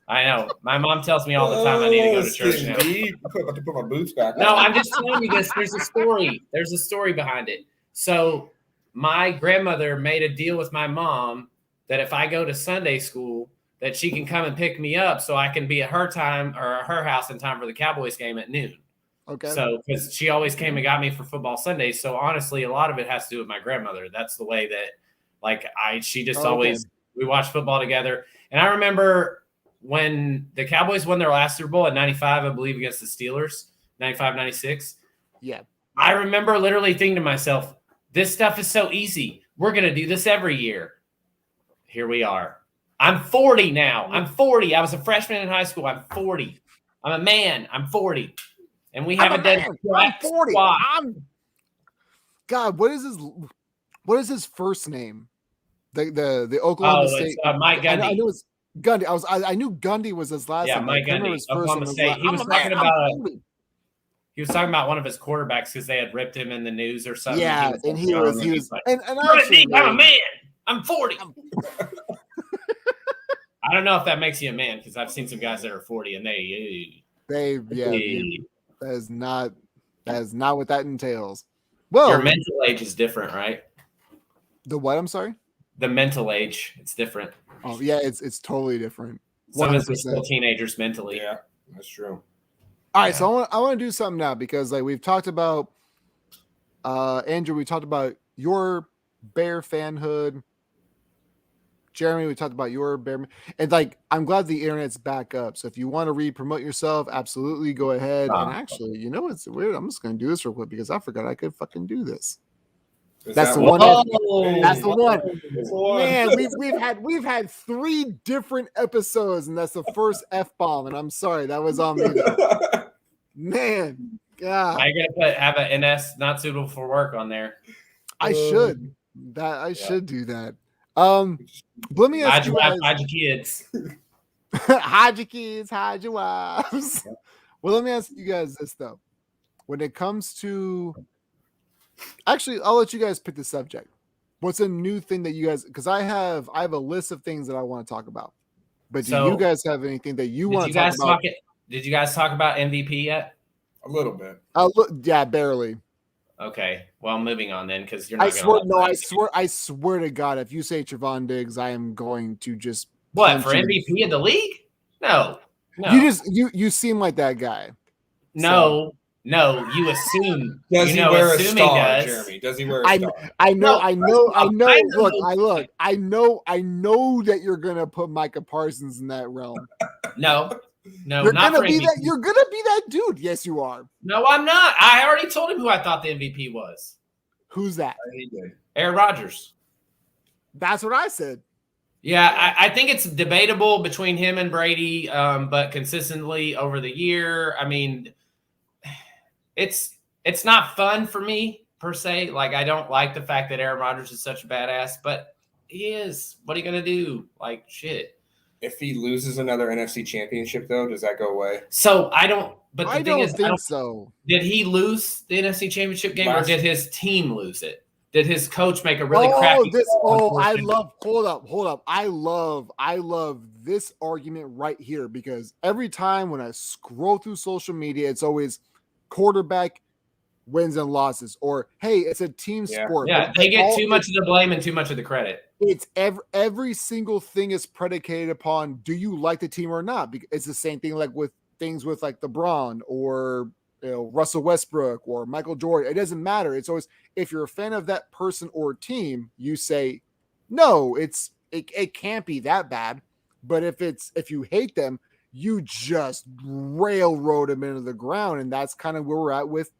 Speaker 3: I know. My mom tells me all the time I need to go to church now.
Speaker 2: I'm about to put my boots back on.
Speaker 3: No, I'm just telling you this. There's a story. There's a story behind it. So my grandmother made a deal with my mom that if I go to Sunday school, that she can come and pick me up so I can be at her house in time for the Cowboys game at noon.
Speaker 1: Okay.
Speaker 3: So because she always came and got me for football Sundays. So honestly, a lot of it has to do with my grandmother. That's the way that she just always, we watched football together. And I remember when the Cowboys won their last Super Bowl at 95, I believe, against the Steelers, 95, 96.
Speaker 1: Yeah.
Speaker 3: I remember literally thinking to myself, this stuff is so easy. We're going to do this every year. Here we are. I'm 40 now. I'm 40. I was a freshman in high school. I'm 40. I'm a man. I'm 40. And we haven't done
Speaker 1: I'm 40. God, what is his first name? The Oklahoma State.
Speaker 3: Mike Gundy.
Speaker 1: I know it's Gundy. I knew Gundy was his last name.
Speaker 3: Yeah, Mike Gundy. Oklahoma State. He was talking about one of his quarterbacks because they had ripped him in the news or something.
Speaker 1: Yeah, and he was like, and
Speaker 3: I'm a man. I'm 40. I don't know if that makes you a man because I've seen some guys that are 40 and
Speaker 1: that is not what that entails. Well,
Speaker 3: your mental age is different, right?
Speaker 1: The what? I'm sorry.
Speaker 3: The mental age, it's different.
Speaker 1: Oh yeah, it's totally different.
Speaker 3: Some of us are still teenagers mentally.
Speaker 2: Yeah, that's true.
Speaker 1: All right, so I want to do something now because we've talked about Andrew, we talked about your Bear fanhood. Jeremy, we talked about your Bear, and I'm glad the internet's back up. So if you want to re-promote yourself, absolutely go ahead. And actually, you know what's weird? I'm just going to do this real quick because I forgot I could fucking do this. That's the one. That's the one. Man, we've had 3 different episodes, and that's the first F-bomb. And I'm sorry, that was on me. Man, Yeah,
Speaker 3: Now you're gonna have an NS not suitable for work on there.
Speaker 1: I should. I should do that. Let me ask
Speaker 3: Hide
Speaker 1: you
Speaker 3: your
Speaker 1: guys.
Speaker 3: wife, hide your kids.
Speaker 1: Hide your kids, hide your wives. Well, let me ask you guys this though. When it comes to, actually, I'll let you guys pick the subject. What's a new thing that you guys? Because I have a list of things that I want to talk about. But do you guys have anything that you want to talk about?
Speaker 3: Did you guys talk about MVP yet?
Speaker 2: A little bit.
Speaker 1: Yeah, barely.
Speaker 3: Okay, well, moving on then, because you're not.
Speaker 1: I swear to God, if you say Trevon Diggs, I am going to just
Speaker 3: what for MVP of the league? No.
Speaker 1: You seem like that guy.
Speaker 3: No, you assume.
Speaker 2: Does he wear a star, Jeremy? Does he wear a star?
Speaker 1: I know. Look, I know that you're gonna put Micah Parsons in that realm.
Speaker 3: No,
Speaker 1: you're gonna be that. You're gonna be that dude. Yes, you are.
Speaker 3: No, I'm not. I already told him who I thought the MVP was.
Speaker 1: Who's that?
Speaker 3: Aaron Rodgers.
Speaker 1: That's what I said.
Speaker 3: Yeah, I think it's debatable between him and Brady, but consistently over the year, I mean, it's not fun for me per se. Like, I don't like the fact that Aaron Rodgers is such a badass, but he is. What are you gonna do? Like, shit.
Speaker 2: If he loses another NFC championship, though, does that go away?
Speaker 3: So I don't. But the thing is,
Speaker 1: I don't think so.
Speaker 3: Did he lose the NFC championship game, or did his team lose it? Did his coach make a really crappy?
Speaker 1: Hold up. I love this argument right here, because every time when I scroll through social media, it's always quarterback wins and losses, or hey, it's a team sport.
Speaker 3: Yeah, they get too much of the blame and too much of the credit.
Speaker 1: It's every single thing is predicated upon, do you like the team or not? Because it's the same thing like with things with like LeBron or Russell Westbrook or Michael Jordan. It doesn't matter. It's always, if you're a fan of that person or team, you say, no, it can't be that bad. But if you hate them, you just railroad them into the ground. And that's kind of where we're at with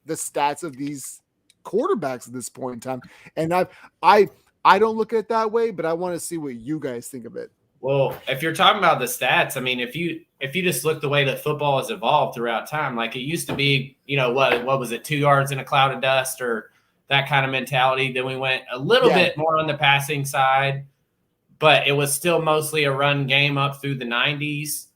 Speaker 1: the stats of these quarterbacks at this point in time. And I don't look at it that way, but I want to see what you guys think of it.
Speaker 3: Well, if you're talking about the stats, I mean, if you just look the way that football has evolved throughout time, like it used to be, what was it, 2 yards in a cloud of dust or that kind of mentality. Then we went a little bit more on the passing side, but it was still mostly a run game up through the 90s.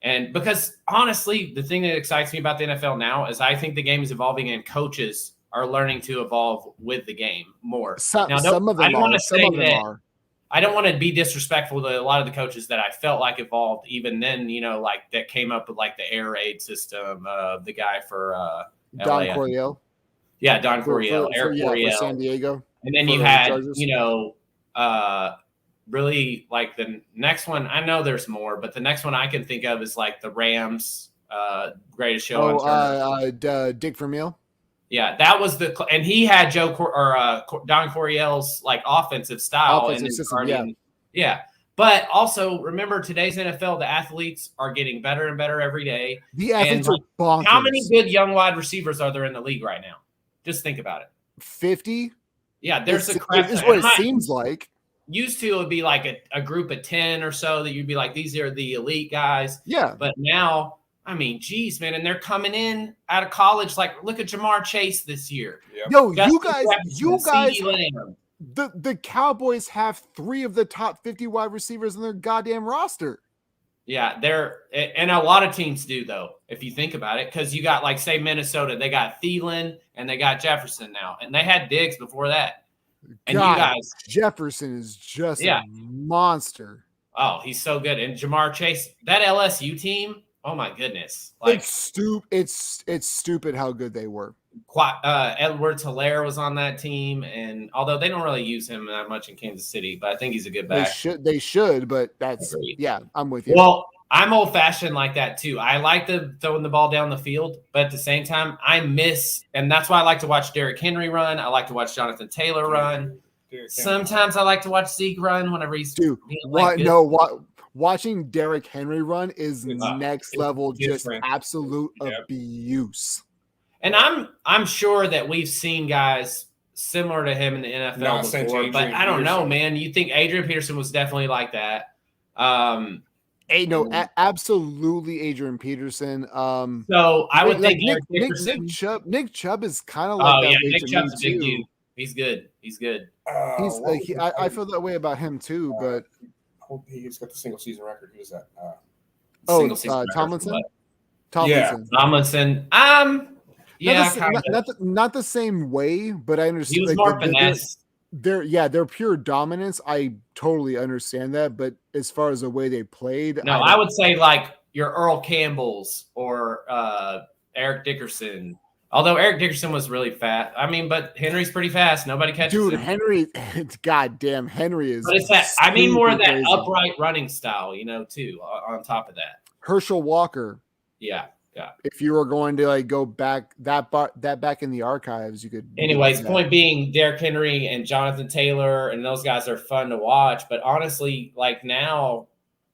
Speaker 3: And because honestly, the thing that excites me about the NFL now is I think the game is evolving and coaches are learning to evolve with the game more.
Speaker 1: Some of them are.
Speaker 3: I don't want to be disrespectful to a lot of the coaches that I felt like evolved even then, like that came up with like the air raid system, the guy for
Speaker 1: Don Coryell.
Speaker 3: Yeah, Don Coryell, Coryell.
Speaker 1: For San Diego.
Speaker 3: And then you had, really like the next one. I know there's more, but the next one I can think of is like the Rams greatest show on turf.
Speaker 1: Dick Vermeil.
Speaker 3: Yeah, that was and he had Don Coryell's like offensive style and his system, yeah. But also remember, today's NFL, the athletes are getting better and better every day.
Speaker 1: The athletes are bonkers.
Speaker 3: How many good young wide receivers are there in the league right now? Just think about it.
Speaker 1: 50.
Speaker 3: Yeah, there's a crap.
Speaker 1: Is what it seems like.
Speaker 3: Used to, it would be like a group of 10 or so that you'd be like, these are the elite guys.
Speaker 1: Yeah.
Speaker 3: But now, I mean, geez, man, and they're coming in out of college. Like, look at Jamar Chase this year.
Speaker 1: Yep. Yo, you guys, the Cowboys have 3 of the top 50 wide receivers in their goddamn roster.
Speaker 3: Yeah, and a lot of teams do, though, if you think about it, because you got, like, say, Minnesota, they got Thielen and they got Jefferson now, and they had Diggs before that. And
Speaker 1: God,
Speaker 3: you guys,
Speaker 1: Jefferson is just a monster.
Speaker 3: Oh, he's so good. And Jamar Chase, that LSU team, oh my goodness. Like,
Speaker 1: it's stupid how good they were.
Speaker 3: Edwards-Helaire was on that team, and although they don't really use him that much in Kansas City, but I think he's a good back.
Speaker 1: They should, but I'm with you.
Speaker 3: Well, I'm old-fashioned like that too. I like throwing the ball down the field, but at the same time, and that's why I like to watch Derrick Henry run. I like to watch Jonathan Taylor run. Sometimes I like to watch Zeke run whenever he's
Speaker 1: watching Derrick Henry run is next level, just absolute abuse.
Speaker 3: And I'm sure that we've seen guys similar to him in the NFL before, but I don't know, man. You think Adrian Peterson was definitely like that.
Speaker 1: Absolutely Adrian Peterson.
Speaker 3: So I would think Eric Dickerson.
Speaker 1: Nick Chubb is kind of like that way
Speaker 3: Nick
Speaker 1: to
Speaker 3: Chubb's
Speaker 1: me
Speaker 3: a big
Speaker 1: too.
Speaker 3: dude. He's good. He's good.
Speaker 1: I feel that way about him too, but
Speaker 2: he's got the single season record. Who is that?
Speaker 1: Tomlinson.
Speaker 2: Yeah,
Speaker 3: Tomlinson.
Speaker 1: Not the same way, but I understand.
Speaker 3: He was more finesse.
Speaker 1: They're pure dominance. I totally understand that, but as far as the way they played,
Speaker 3: I would say like your Earl Campbell's or Eric Dickerson. Although Eric Dickerson was really fast. I mean, but Henry's pretty fast. Nobody catches him.
Speaker 1: Henry, goddamn, Henry is.
Speaker 3: But it's that. I mean, more of that upright running style, too. On top of that,
Speaker 1: Herschel Walker.
Speaker 3: Yeah.
Speaker 1: If you were going to like go back that back in the archives, you could.
Speaker 3: Anyways, point being, Derrick Henry and Jonathan Taylor and those guys are fun to watch. But honestly, like now,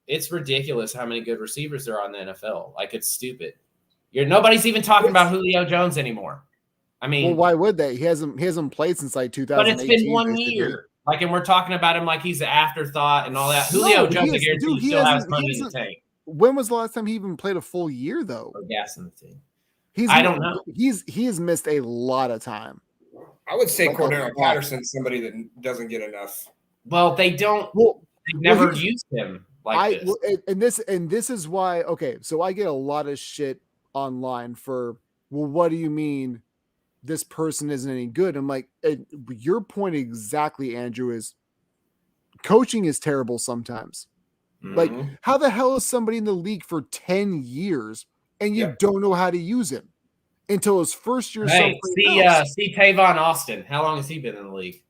Speaker 3: it's ridiculous how many good receivers there are in the NFL. Like it's stupid. Nobody's even talking about Julio Jones anymore. I mean,
Speaker 1: well, why would they? He hasn't played since like 2018.
Speaker 3: But it's been 1 year. Like, and we're talking about him like he's an afterthought and all that. Julio Jones, I guarantee, still has money in the tank.
Speaker 1: When was the last time he even played a full year, though?
Speaker 3: Or gas in the team.
Speaker 1: I don't know. He has missed a lot of time.
Speaker 2: I would say Cordero Patterson's somebody that doesn't get enough.
Speaker 3: Well, they don't. They've never used him like this.
Speaker 1: And this is why. Okay, so I get a lot of shit online for. Well, what do you mean? This person isn't any good. I'm like, your point exactly, Andrew, is coaching is terrible sometimes. Like, how the hell is somebody in the league for 10 years and you don't know how to use him until his first year?
Speaker 3: Hey, see Tavon Austin. How long has he been in the league?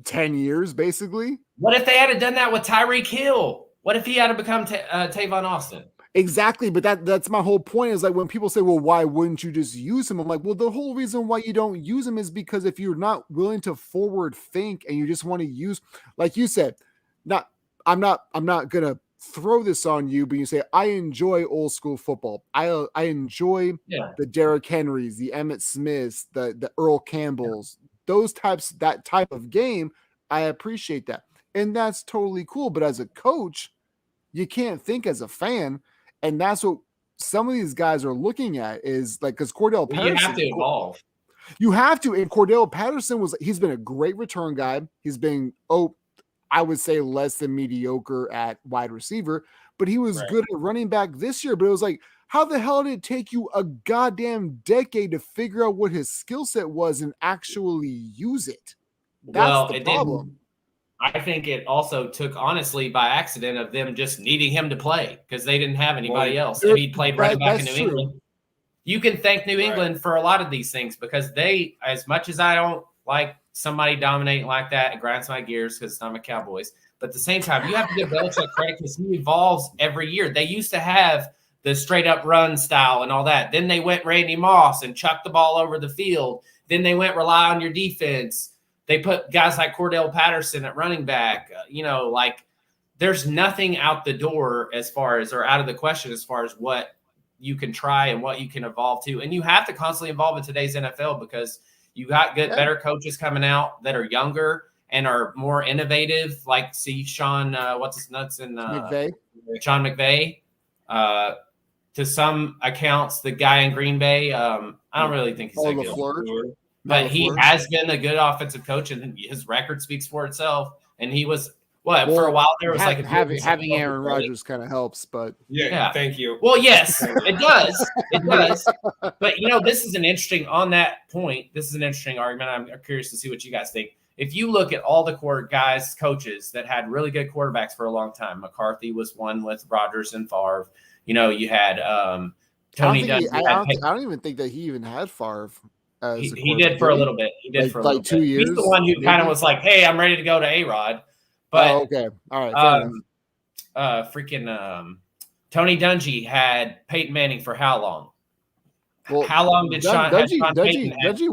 Speaker 1: 10 years, basically.
Speaker 3: What if they had done that with Tyreek Hill? What if he had to become Tavon Austin?
Speaker 1: Exactly, but that's my whole point is like when people say, well, why wouldn't you just use him? I'm like, well, the whole reason why you don't use him is because if you're not willing to forward think and you just want to use, like you said, I'm not gonna throw this on you, but you say I enjoy old school football. I enjoy the Derrick Henrys, the Emmitt Smiths, the Earl Campbells, that type of game. I appreciate that, and that's totally cool. But as a coach, you can't think as a fan, and that's what some of these guys are looking at is like because Cordell Patterson.
Speaker 3: You have to evolve.
Speaker 1: You have to, and Cordell Patterson he's been a great return guy. He's been I would say less than mediocre at wide receiver, but he was good at running back this year. But it was like, how the hell did it take you a goddamn decade to figure out what his skill set was and actually use it? That's the problem.
Speaker 3: I think it also took, honestly, by accident of them just needing him to play because they didn't have anybody else. If he played running back in New England, you can thank New England for a lot of these things because they, as much as I don't like somebody dominating like that, it grinds my gears because I'm a Cowboys. But at the same time, you have to give Belichick credit because he evolves every year. They used to have the straight up run style and all that. Then they went Randy Moss and chucked the ball over the field. Then they went rely on your defense. They put guys like Cordell Patterson at running back. Like there's nothing out the door as far as or out of the question as far as what you can try and what you can evolve to. And you have to constantly evolve in today's NFL because you got better coaches coming out that are younger and are more innovative. Like see Sean, what's his nuts and Sean McVay. To some accounts, the guy in Green Bay, I don't really think he's that good. But he has been a good offensive coach, and his record speaks for itself. And he was for a while there was
Speaker 1: having Aaron Rodgers kind of helps, but
Speaker 2: thank you.
Speaker 3: Well, yes, it does. It does. But this is an interesting on that point. This is an interesting argument. I'm curious to see what you guys think. If you look at all the coaches that had really good quarterbacks for a long time, McCarthy was one with Rodgers and Favre. You had Tony Dungy.
Speaker 1: I don't even think that he even had Favre.
Speaker 3: He did for a little bit. He did for a little bit.
Speaker 1: 2 years.
Speaker 3: He's the one who kind of was like, "Hey, I'm ready to go to A-Rod." But
Speaker 1: okay, all right.
Speaker 3: Tony Dungy had Peyton Manning for how long?
Speaker 1: Well,
Speaker 3: how long did
Speaker 1: Dungy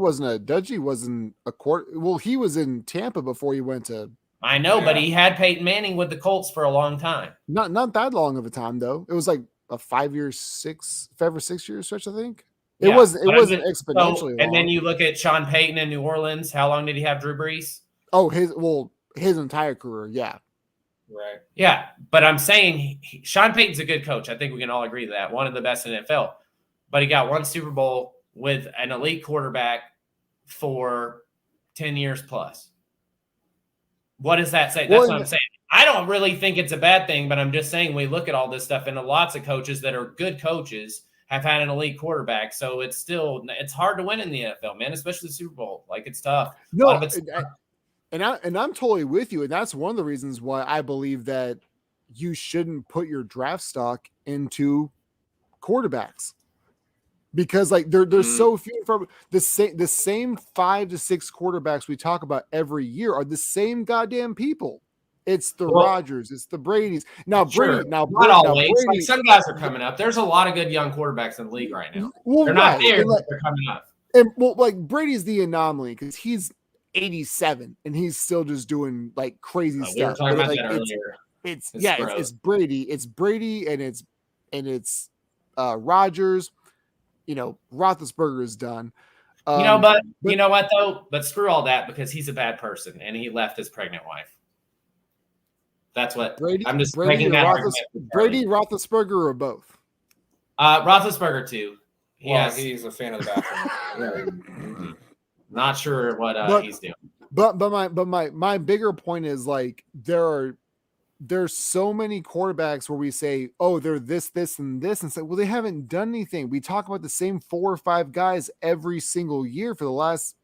Speaker 1: wasn't a quarter. Well, he was in Tampa before he went to.
Speaker 3: I know, but he had Peyton Manning with the Colts for a long time.
Speaker 1: Not that long of a time though. It was like a 5 or 6 year stretch, I think. It wasn't exponentially long.
Speaker 3: And then you look at Sean Payton in New Orleans. How long did he have Drew Brees?
Speaker 1: Oh, his entire career, yeah.
Speaker 2: Right.
Speaker 3: Yeah, but I'm saying Sean Payton's a good coach. I think we can all agree to that. One of the best in the NFL. But he got one Super Bowl with an elite quarterback for 10 years plus. What does that say? That's what I'm saying. I don't really think it's a bad thing, but I'm just saying we look at all this stuff, and lots of coaches that are good coaches have had an elite quarterback. So it's hard to win in the NFL, man, especially the Super Bowl. Like, it's tough.
Speaker 1: No, and I'm totally with you. And that's one of the reasons why I believe that you shouldn't put your draft stock into quarterbacks. Because like there's so few from the same 5 to 6 quarterbacks we talk about every year are the same goddamn people. It's the Rodgers, it's the Brady's. Now Brady,
Speaker 3: not always. Brady, like some guys are coming up. There's a lot of good young quarterbacks in the league right now. Well, they're not there, but they're coming up.
Speaker 1: And like Brady's the anomaly because he's 87 and he's still just doing like crazy stuff.
Speaker 3: We were talking about that earlier.
Speaker 1: It's Brady and it's Rodgers. Roethlisberger is done.
Speaker 3: But you know what though? But screw all that because he's a bad person and he left his pregnant wife. That's what I'm just making that argument.
Speaker 1: Brady, Roethlisberger, or both?
Speaker 3: Roethlisberger too.
Speaker 2: He's a fan of the bathroom.
Speaker 3: Not sure what he's doing.
Speaker 1: But my bigger point is like there's so many quarterbacks where we say, oh, they're this, and this, and say, well, they haven't done anything. We talk about the same 4 or 5 guys every single year for the last.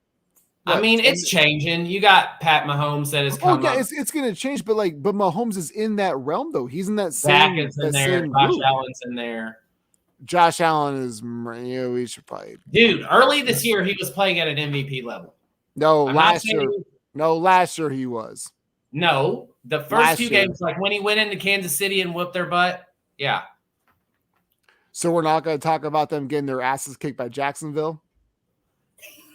Speaker 3: It's changing. You got Pat Mahomes that is coming.
Speaker 1: Okay, it's going to change, but Mahomes is in that realm though. He's in that
Speaker 3: Zach
Speaker 1: same.
Speaker 3: is in there. Josh Allen's in there.
Speaker 1: Josh Allen is. We should probably.
Speaker 3: Dude, early this year he was playing at an MVP level.
Speaker 1: No, last year he was.
Speaker 3: No, the first few games, like when he went into Kansas City and whooped their butt. Yeah.
Speaker 1: So we're not going to talk about them getting their asses kicked by Jacksonville?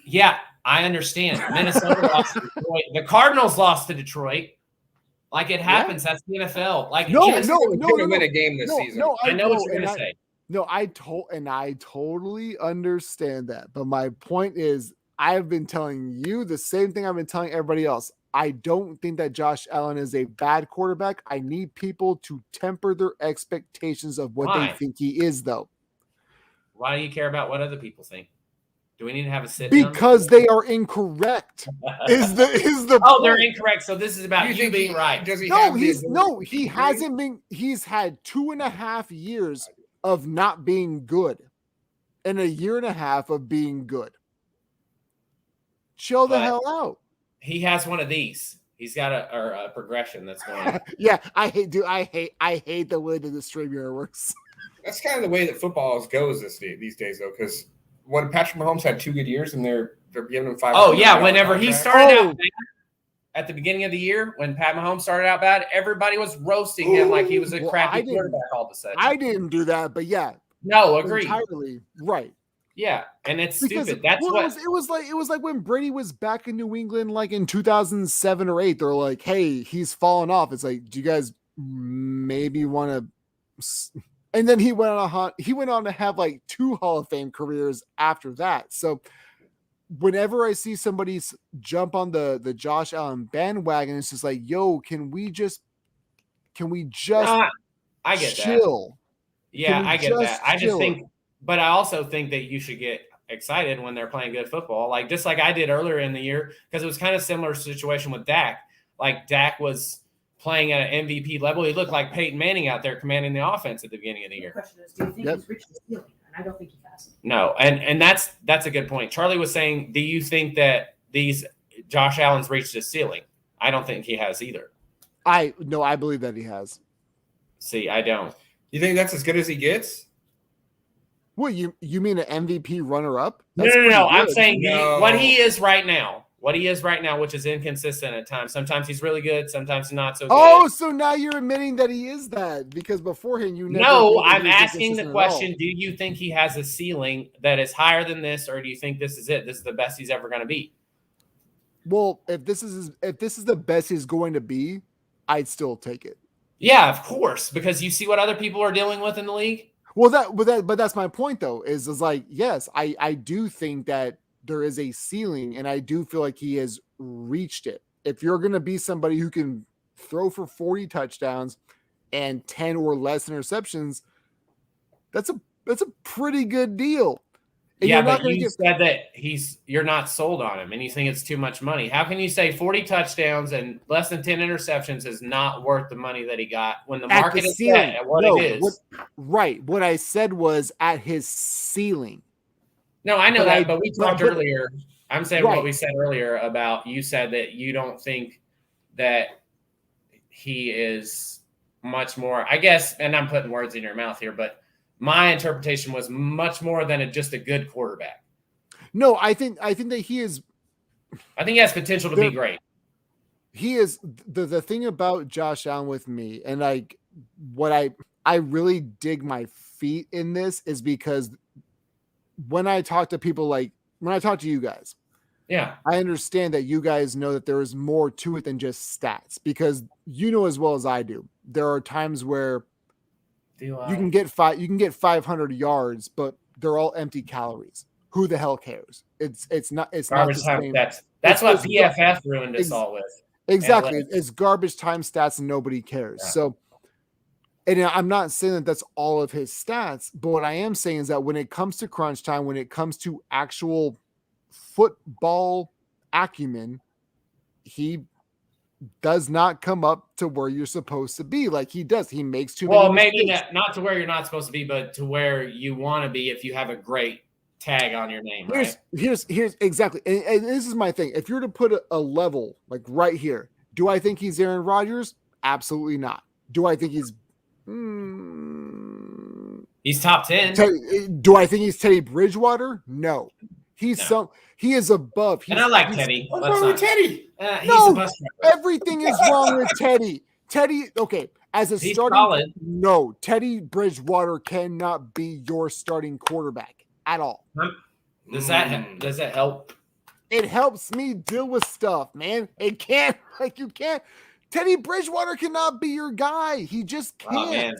Speaker 3: Yeah, I understand. Minnesota lost to Detroit. The Cardinals lost to Detroit. Like, it happens. Yeah. That's the NFL. Like,
Speaker 2: no, going to win a game this season.
Speaker 1: No,
Speaker 3: I know what you're going to say.
Speaker 1: No, I totally understand that. But my point is, I've been telling you the same thing I've been telling everybody else. I don't think that Josh Allen is a bad quarterback. I need people to temper their expectations of what they think he is, though.
Speaker 3: Why do you care about what other people think? Do we need to have a sit
Speaker 1: down? Because they are incorrect. is the
Speaker 3: point. They're incorrect. So this is about you being right.
Speaker 2: Does he
Speaker 1: he hasn't been. He's had 2.5 years of not being good, and a year and a half of being good. Chill the hell out.
Speaker 3: He has one of these. He's got a progression that's going.
Speaker 1: Yeah, I hate the way that the stream year works.
Speaker 2: That's kind of the way that football goes these days, though, because when Patrick Mahomes had 2 good years and they're giving him 5.
Speaker 3: Oh yeah, whenever he started out bad, at the beginning of the year, when Pat Mahomes started out bad, everybody was roasting him like he was a crappy quarterback all of a sudden.
Speaker 1: I didn't do that, but yeah.
Speaker 3: No, agree.
Speaker 1: Entirely right.
Speaker 3: Yeah, and it's stupid. That's what
Speaker 1: it was like when Brady was back in New England, like in 2007 or 2008. They're like, "Hey, he's fallen off." It's like, do you guys maybe want to? And then he went on to have like 2 Hall of Fame careers after that. So whenever I see somebody jump on the Josh Allen bandwagon, it's just like, "Yo, can we just
Speaker 3: I get
Speaker 1: chill?"
Speaker 3: That. Yeah, I get that. I just think. But I also think that you should get excited when they're playing good football, like just like I did earlier in the year, because it was kind of similar situation with Dak. Like Dak was playing at an MVP level. He looked like Peyton Manning out there commanding the offense at the beginning of the year.
Speaker 4: The question is, do you think he's reached the ceiling? And I don't think he has.
Speaker 3: No, and that's a good point. Charlie was saying, do you think that Josh Allen's reached his ceiling? I don't think he has either.
Speaker 1: I believe that he has.
Speaker 3: See, I don't.
Speaker 2: You think that's as good as he gets?
Speaker 1: What, you mean an MVP runner-up?
Speaker 3: No. I'm saying what he is right now. What he is right now, which is inconsistent at times. Sometimes he's really good. Sometimes he's not so good.
Speaker 1: Oh, so now you're admitting that he is that because beforehand you never.
Speaker 3: No, I'm asking the question: do you think he has a ceiling that is higher than this, or do you think this is it? This is the best he's ever going to be.
Speaker 1: Well, if this is the best he's going to be, I'd still take it.
Speaker 3: Yeah, of course, because you see what other people are dealing with in the league.
Speaker 1: Well, but that's my point though. Is like, yes, I do think that there is a ceiling, and I do feel like he has reached it. If you're going to be somebody who can throw for 40 touchdowns and 10 or less interceptions, that's a pretty good deal. And
Speaker 3: yeah, but you said that you're not sold on him and you think it's too much money. How can you say 40 touchdowns and less than 10 interceptions is not worth the money that he got when the market is set at what it is?
Speaker 1: What I said was at his ceiling.
Speaker 3: No, I know that, but we talked earlier. I'm saying what we said earlier about you said that you don't think that he is much more, I guess, and I'm putting words in your mouth here, but my interpretation was much more than just a good quarterback.
Speaker 1: No, I think that he is.
Speaker 3: I think he has potential to be great.
Speaker 1: He is the thing about Josh Allen with me, and like what I really dig my feet in this is because when I talk to people, like when I talk to you guys,
Speaker 3: yeah,
Speaker 1: I understand that you guys know that there is more to it than just stats, because you know as well as I do, there are times where you can get 500 yards, but they're all empty calories. Who the hell cares? It's not
Speaker 3: garbage
Speaker 1: not
Speaker 3: time stats. That's what PFF ruined us all with.
Speaker 1: Exactly. It's garbage time stats and nobody cares. Yeah. So, and I'm not saying that that's all of his stats, but what I am saying is that when it comes to crunch time, when it comes to actual football acumen, he does not come up to where you're supposed to be. Like he does. He makes too many mistakes.
Speaker 3: Maybe not to where you're not supposed to be, but to where you want to be if you have a great tag on your name, right?
Speaker 1: Here's exactly. And this is my thing. If you're to put a level like right here, do I think he's Aaron Rodgers? Absolutely not. Do I think he's
Speaker 3: he's top 10?
Speaker 1: Do I think he's Teddy Bridgewater? No. He is above.
Speaker 3: And I like Teddy.
Speaker 2: What's wrong with Teddy?
Speaker 3: He's a bus driver.
Speaker 1: Everything is wrong with Teddy. Teddy, okay, as a starting,
Speaker 3: solid.
Speaker 1: No, Teddy Bridgewater cannot be your starting quarterback at all.
Speaker 3: Does that help?
Speaker 1: It helps me deal with stuff, man. It can't, you can't. Teddy Bridgewater cannot be your guy. He just can't.
Speaker 3: Oh, man.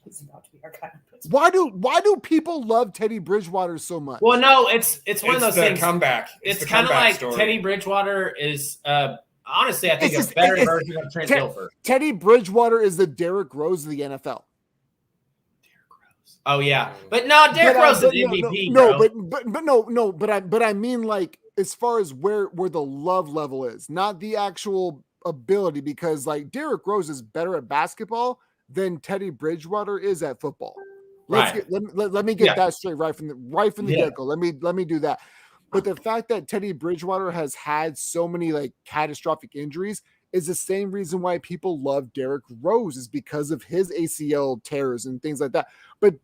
Speaker 4: He's about to be our guy.
Speaker 1: Why do people love Teddy Bridgewater so much?
Speaker 3: Well, no, it's one of those things.
Speaker 2: Comeback.
Speaker 3: It's kind of like story. Teddy Bridgewater is honestly, I think it's a better version of Trent Dilfer.
Speaker 1: Teddy Bridgewater is the Derrick Rose of the NFL.
Speaker 3: Oh yeah, but no, Derrick Rose is MVP.
Speaker 1: But I mean, like, as far as where the love level is, not the actual ability, because like Derrick Rose is better at basketball than Teddy Bridgewater is at football. Let me get that straight right from the get-go. Let me do that. But the fact that Teddy Bridgewater has had so many like catastrophic injuries is the same reason why people love Derrick Rose, is because of his ACL tears and things like that. But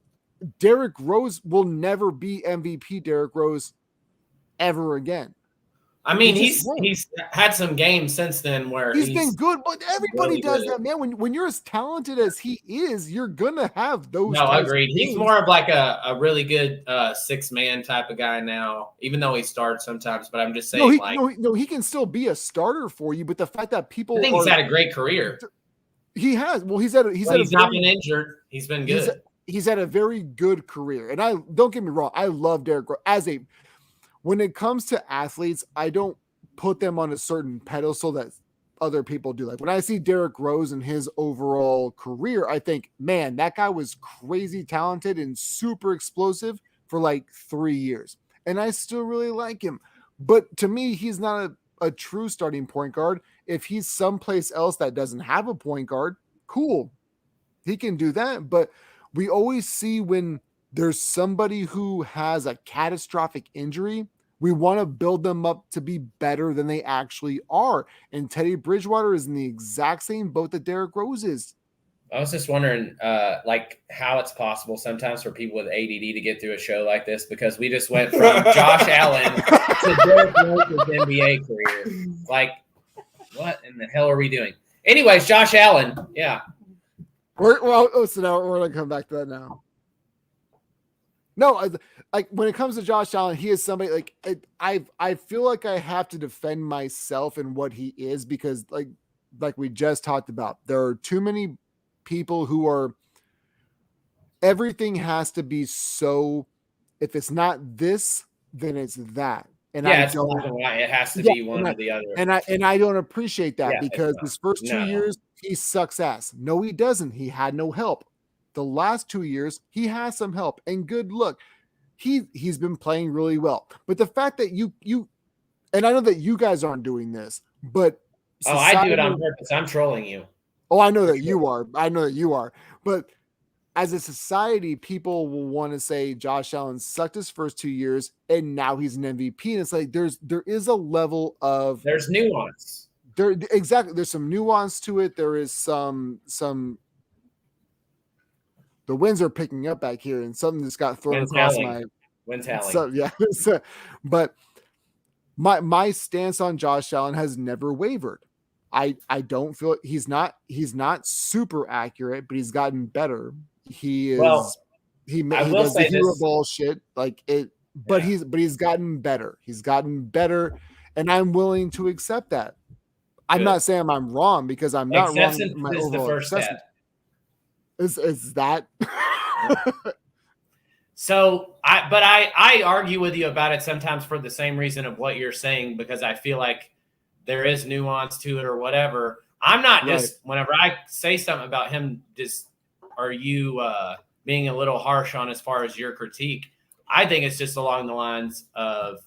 Speaker 1: Derrick Rose will never be MVP Derrick Rose ever again.
Speaker 3: I mean, he's had some games since then where
Speaker 1: he's been good, but everybody really does that, man. When you're as talented as he is, you're gonna have those.
Speaker 3: No, agreed. He's more of like a really good 6-man type of guy now, even though he starts sometimes. But I'm just saying,
Speaker 1: he can still be a starter for you. But the fact that people,
Speaker 3: I think he's had a great career.
Speaker 1: He has. Well, he's
Speaker 3: not been injured. He's been good.
Speaker 1: He's had a very good career, and I don't get me wrong. I love Derrick Rose when it comes to athletes, I don't put them on a certain pedestal that other people do. Like when I see Derrick Rose and his overall career, I think, man, that guy was crazy talented and super explosive for like 3 years. And I still really like him. But to me, he's not a true starting point guard. If he's someplace else that doesn't have a point guard, cool. He can do that. But we always see when there's somebody who has a catastrophic injury, we want to build them up to be better than they actually are. And Teddy Bridgewater is in the exact same boat that Derrick Rose is.
Speaker 3: I was just wondering, like, how it's possible sometimes for people with ADD to get through a show like this, because we just went from Josh Allen to Derrick Rose's NBA career. Like, what in the hell are we doing? Anyways, Josh Allen, yeah.
Speaker 1: So now we're going to come back to that now. No, like when it comes to Josh Allen, he is somebody like I feel like I have to defend myself and what he is, because like we just talked about, there are too many people who are, everything has to be so, if it's not this, then it's that. And
Speaker 3: Yeah,
Speaker 1: I
Speaker 3: it's
Speaker 1: don't.
Speaker 3: black and white. It has to
Speaker 1: Yeah,
Speaker 3: be one or the other.
Speaker 1: and I don't appreciate that
Speaker 3: Yeah, it's
Speaker 1: because
Speaker 3: not.
Speaker 1: his first 2
Speaker 3: No.
Speaker 1: years he sucks ass. No, he doesn't. He had no help. The last 2 years he has some help and good look. He's been playing really well. But the fact that you and I know that you guys aren't doing this, but
Speaker 3: Oh, I do it
Speaker 1: society-
Speaker 3: on purpose. I'm trolling you.
Speaker 1: Oh, I know that you are. I know that you are. But as a society, people will want to say Josh Allen sucked his first 2 years and now he's an MVP. And it's like there is a level of
Speaker 3: There's nuance.
Speaker 1: there exactly. There's some nuance to it. There is some the winds are picking up back here and something just got thrown
Speaker 3: Wind's
Speaker 1: across
Speaker 3: howling.
Speaker 1: my
Speaker 3: Wind's howling.
Speaker 1: so yeah. So, but my stance on Josh Allen has never wavered. I don't feel he's not super accurate, but he's gotten better. He is
Speaker 3: Well,
Speaker 1: he
Speaker 3: I
Speaker 1: he
Speaker 3: will
Speaker 1: does the
Speaker 3: say
Speaker 1: hero
Speaker 3: this.
Speaker 1: ball shit like it, but
Speaker 3: Yeah.
Speaker 1: he's gotten better. He's gotten better, and I'm willing to accept that. I'm
Speaker 3: Good.
Speaker 1: not saying I'm wrong because I'm not wrong.
Speaker 3: Acceptance
Speaker 1: In my
Speaker 3: is the
Speaker 1: overall
Speaker 3: first
Speaker 1: assessment.
Speaker 3: step.
Speaker 1: Is that?
Speaker 3: So I argue with you about it sometimes for the same reason of what you're saying, because I feel like there is nuance to it or whatever. I'm not just whenever I say something about him, just are you being a little harsh on as far as your critique? I think it's just along the lines of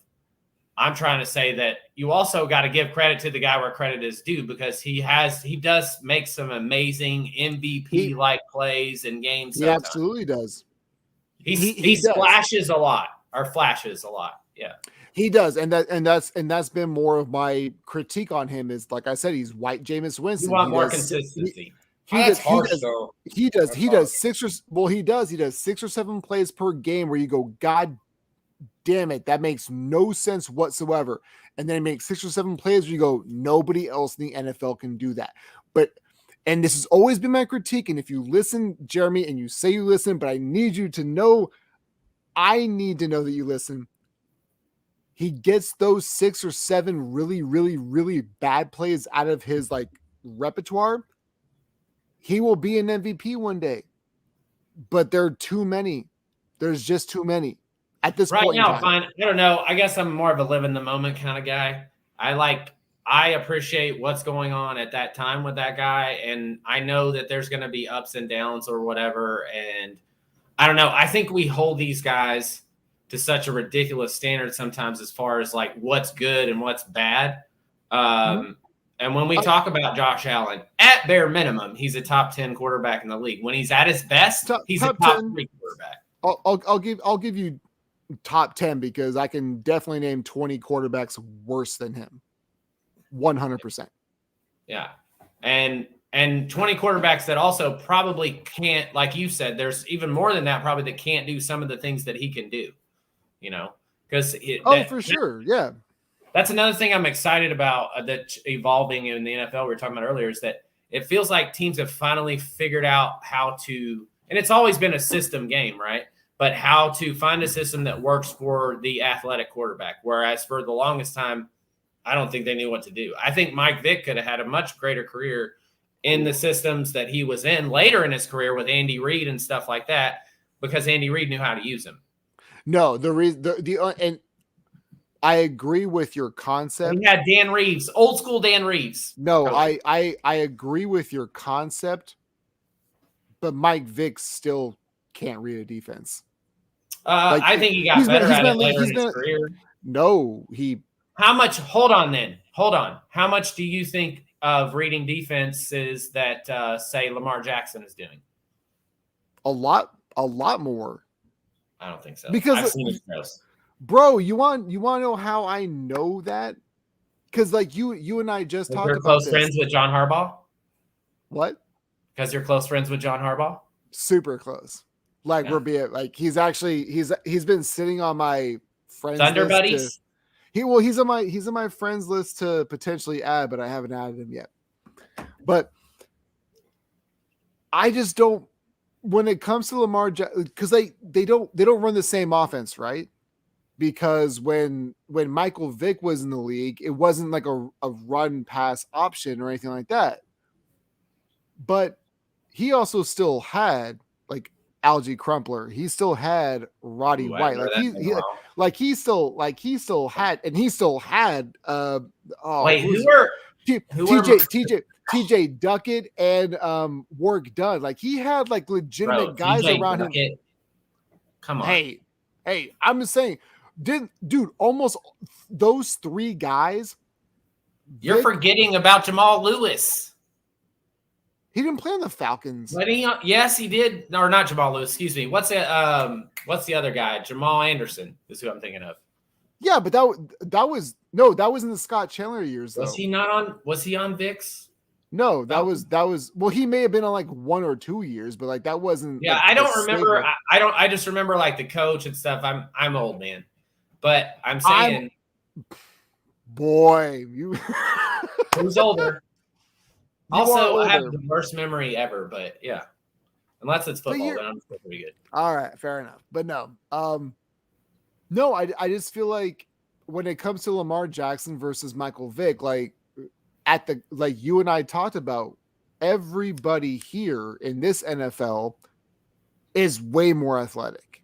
Speaker 3: I'm trying to say that you also got to give credit to the guy where credit is due, because he does make some amazing MVP like plays in games.
Speaker 1: He absolutely does.
Speaker 3: He splashes a lot or flashes a lot. Yeah.
Speaker 1: He does, and that's been more of my critique on him. Is like I said, he's white Jameis Winston.
Speaker 3: You want more consistency.
Speaker 2: That's harsh, though.
Speaker 1: He does 6 or 7 plays per game where you go, God damn it, that makes no sense whatsoever. And then he makes 6 or 7 plays where you go, nobody else in the NFL can do that. And this has always been my critique. And if you listen, Jeremy, and you say you listen, but I need you to know, I need to know that you listen. He gets those 6 or 7 really, really, really bad plays out of his like repertoire. He will be an MVP one day, but there are too many. There's just too many at this point.
Speaker 3: Right now, fine. I don't know. I guess I'm more of a live in the moment kind of guy. I appreciate what's going on at that time with that guy. And I know that there's going to be ups and downs or whatever. And I don't know. I think we hold these guys to such a ridiculous standard sometimes as far as like what's good and what's bad. And when we talk about Josh Allen, at bare minimum, he's a top 10 quarterback in the league. When he's at his best, he's a top 3 quarterback.
Speaker 1: I'll give you top 10 because I can definitely name 20 quarterbacks worse than him. 100%.
Speaker 3: Yeah. And 20 quarterbacks that also probably can't, like you said, there's even more than that probably that can't do some of the things that he can do, you know, because
Speaker 1: for sure. Yeah.
Speaker 3: That's another thing I'm excited about that's evolving in the NFL we were talking about earlier, is that it feels like teams have finally figured out how to, and it's always been a system game, right? But how to find a system that works for the athletic quarterback. Whereas for the longest time, I don't think they knew what to do. I think Mike Vick could have had a much greater career in the systems that he was in later in his career with Andy Reid and stuff like that, because Andy Reid knew how to use him.
Speaker 1: No, the reason and I agree with your concept.
Speaker 3: He had Dan Reeves, old school Dan Reeves.
Speaker 1: No, I agree with your concept, but Mike Vick still can't read a defense.
Speaker 3: I think he got better at it later in his career.
Speaker 1: No,
Speaker 3: How much? Hold on. How much do you think of reading defenses that say Lamar Jackson is doing?
Speaker 1: A lot more.
Speaker 3: I don't think so.
Speaker 1: Because
Speaker 3: I've seen his posts.
Speaker 1: Bro, you want to know how I know that? Because like you and I just talked about
Speaker 3: close friends with John Harbaugh.
Speaker 1: What?
Speaker 3: Because you're close friends with John Harbaugh.
Speaker 1: Super close. Like we're being like he's been sitting on my friends
Speaker 3: Thunder
Speaker 1: list
Speaker 3: buddies.
Speaker 1: He's on my friends list to potentially add, but I haven't added him yet. But I just don't. When it comes to Lamar, because they don't run the same offense, right? Because when Michael Vick was in the league, it wasn't like a run pass option or anything like that. But he also still had like Algie Crumpler. He still had Roddy
Speaker 3: Ooh, I
Speaker 1: White.
Speaker 3: remember
Speaker 1: Like
Speaker 3: that name well.
Speaker 1: he still had
Speaker 3: Wait,
Speaker 1: who's
Speaker 3: who were
Speaker 1: TJ Duckett and Work Done. Like he had like legitimate guys
Speaker 3: TJ
Speaker 1: around him.
Speaker 3: Duckett? Come on.
Speaker 1: Hey, I'm just saying, dude, almost those three guys.
Speaker 3: You're forgetting about Jamal Lewis.
Speaker 1: He didn't play on the Falcons.
Speaker 3: Yes, he did. No, or not Jamal Lewis. Excuse me. What's the other guy? Jamal Anderson is who I'm thinking of.
Speaker 1: Yeah, but that was in the Scott Chandler years. Though.
Speaker 3: Was he not on? Was he on Vicks?
Speaker 1: No, that was. Well, he may have been on like 1 or 2 years, but like that wasn't.
Speaker 3: Yeah,
Speaker 1: like,
Speaker 3: I don't remember. I just remember like the coach and stuff. I'm old, man, but I'm saying,
Speaker 1: boy, you.
Speaker 3: Who's older? Also, I have the worst memory ever, but yeah, unless it's football, then I'm still pretty good.
Speaker 1: All right, fair enough. But no, I just feel like when it comes to Lamar Jackson versus Michael Vick, like you and I talked about, everybody here in this NFL is way more athletic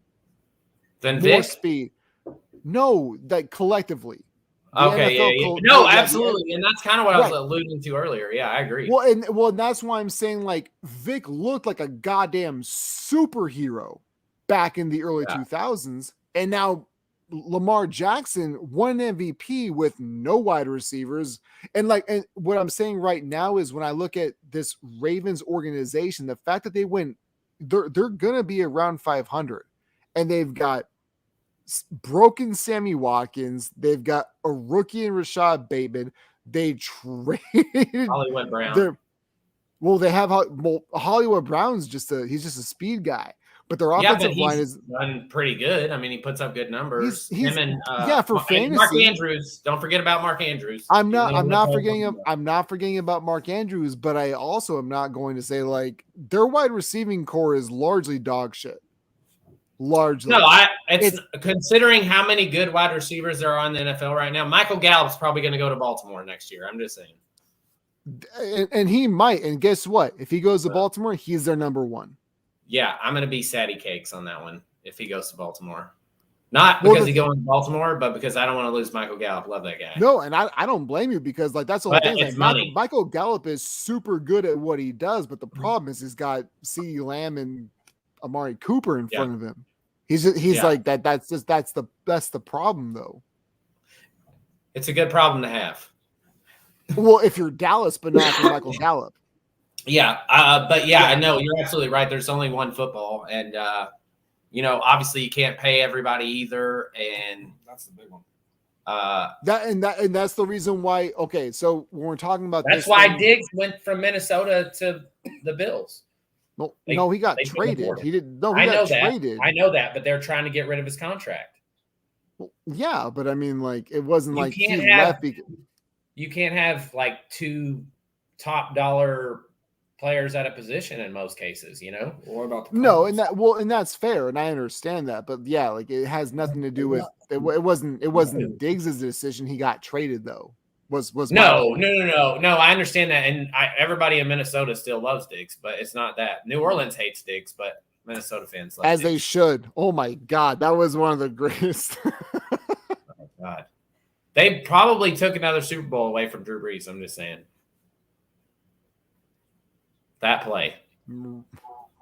Speaker 3: than
Speaker 1: more
Speaker 3: Vick?
Speaker 1: Speed. No, that collectively.
Speaker 3: Okay, yeah. No, absolutely, and that's kind of what I was alluding to earlier. Yeah, I agree.
Speaker 1: Well, and that's why I'm saying like Vic looked like a goddamn superhero back in the early 2000s, and now Lamar Jackson won an MVP with no wide receivers, and what I'm saying right now is when I look at this Ravens organization, the fact that they're gonna be around 500, and they've got broken Sammy Watkins. They've got a rookie in Rashad Bateman. They traded
Speaker 3: Hollywood Brown.
Speaker 1: They have Hollywood Brown's he's just a speed guy, but their offensive line is
Speaker 3: done pretty good. I mean, he puts up good numbers.
Speaker 1: He's
Speaker 3: Him and
Speaker 1: for fantasy.
Speaker 3: Mark Andrews. Don't forget about Mark Andrews.
Speaker 1: I'm not forgetting about Mark Andrews, but I also am not going to say like their wide receiving core is largely dog shit. Largely.
Speaker 3: No, it's considering how many good wide receivers there are in the NFL right now. Michael Gallup's probably going to go to Baltimore next year. I'm just saying.
Speaker 1: And he might. And guess what? If he goes to Baltimore, he's their number one.
Speaker 3: Yeah, I'm going to be Sadie Cakes on that one if he goes to Baltimore. Not because he's going to Baltimore, but because I don't want to lose Michael Gallup. Love that guy.
Speaker 1: No, and I don't blame you because like that's the whole thing.
Speaker 3: It's
Speaker 1: like, Michael Gallup is super good at what he does, but the problem is he's got CeeDee Lamb and Amari Cooper in front of him. He's like that. That's the problem though.
Speaker 3: It's a good problem to have.
Speaker 1: Well, if you're Dallas, but not for Michael Gallup.
Speaker 3: Yeah, but I know you're absolutely right. There's only one football, and obviously you can't pay everybody either, and
Speaker 2: that's the big one.
Speaker 1: That's the reason why. Okay, so when we're talking about
Speaker 3: that's why Diggs went from Minnesota to the Bills.
Speaker 1: No, he got traded. He didn't. No, he got traded.
Speaker 3: I know that, but they're trying to get rid of his contract.
Speaker 1: Well, yeah, but I mean, like, it wasn't like he
Speaker 3: left. You can't have like two top dollar players at a position in most cases,
Speaker 2: What about
Speaker 1: and that's fair, and I understand that, but yeah, like it has nothing to do with it. It wasn't Diggs' decision. He got traded though.
Speaker 3: No. I understand that, and everybody in Minnesota still loves Diggs, but it's not that. New Orleans hates Diggs, but Minnesota fans love
Speaker 1: as
Speaker 3: Diggs.
Speaker 1: They should. Oh my God, that was one of the greatest.
Speaker 3: Oh God, they probably took another Super Bowl away from Drew Brees. I'm just saying that play.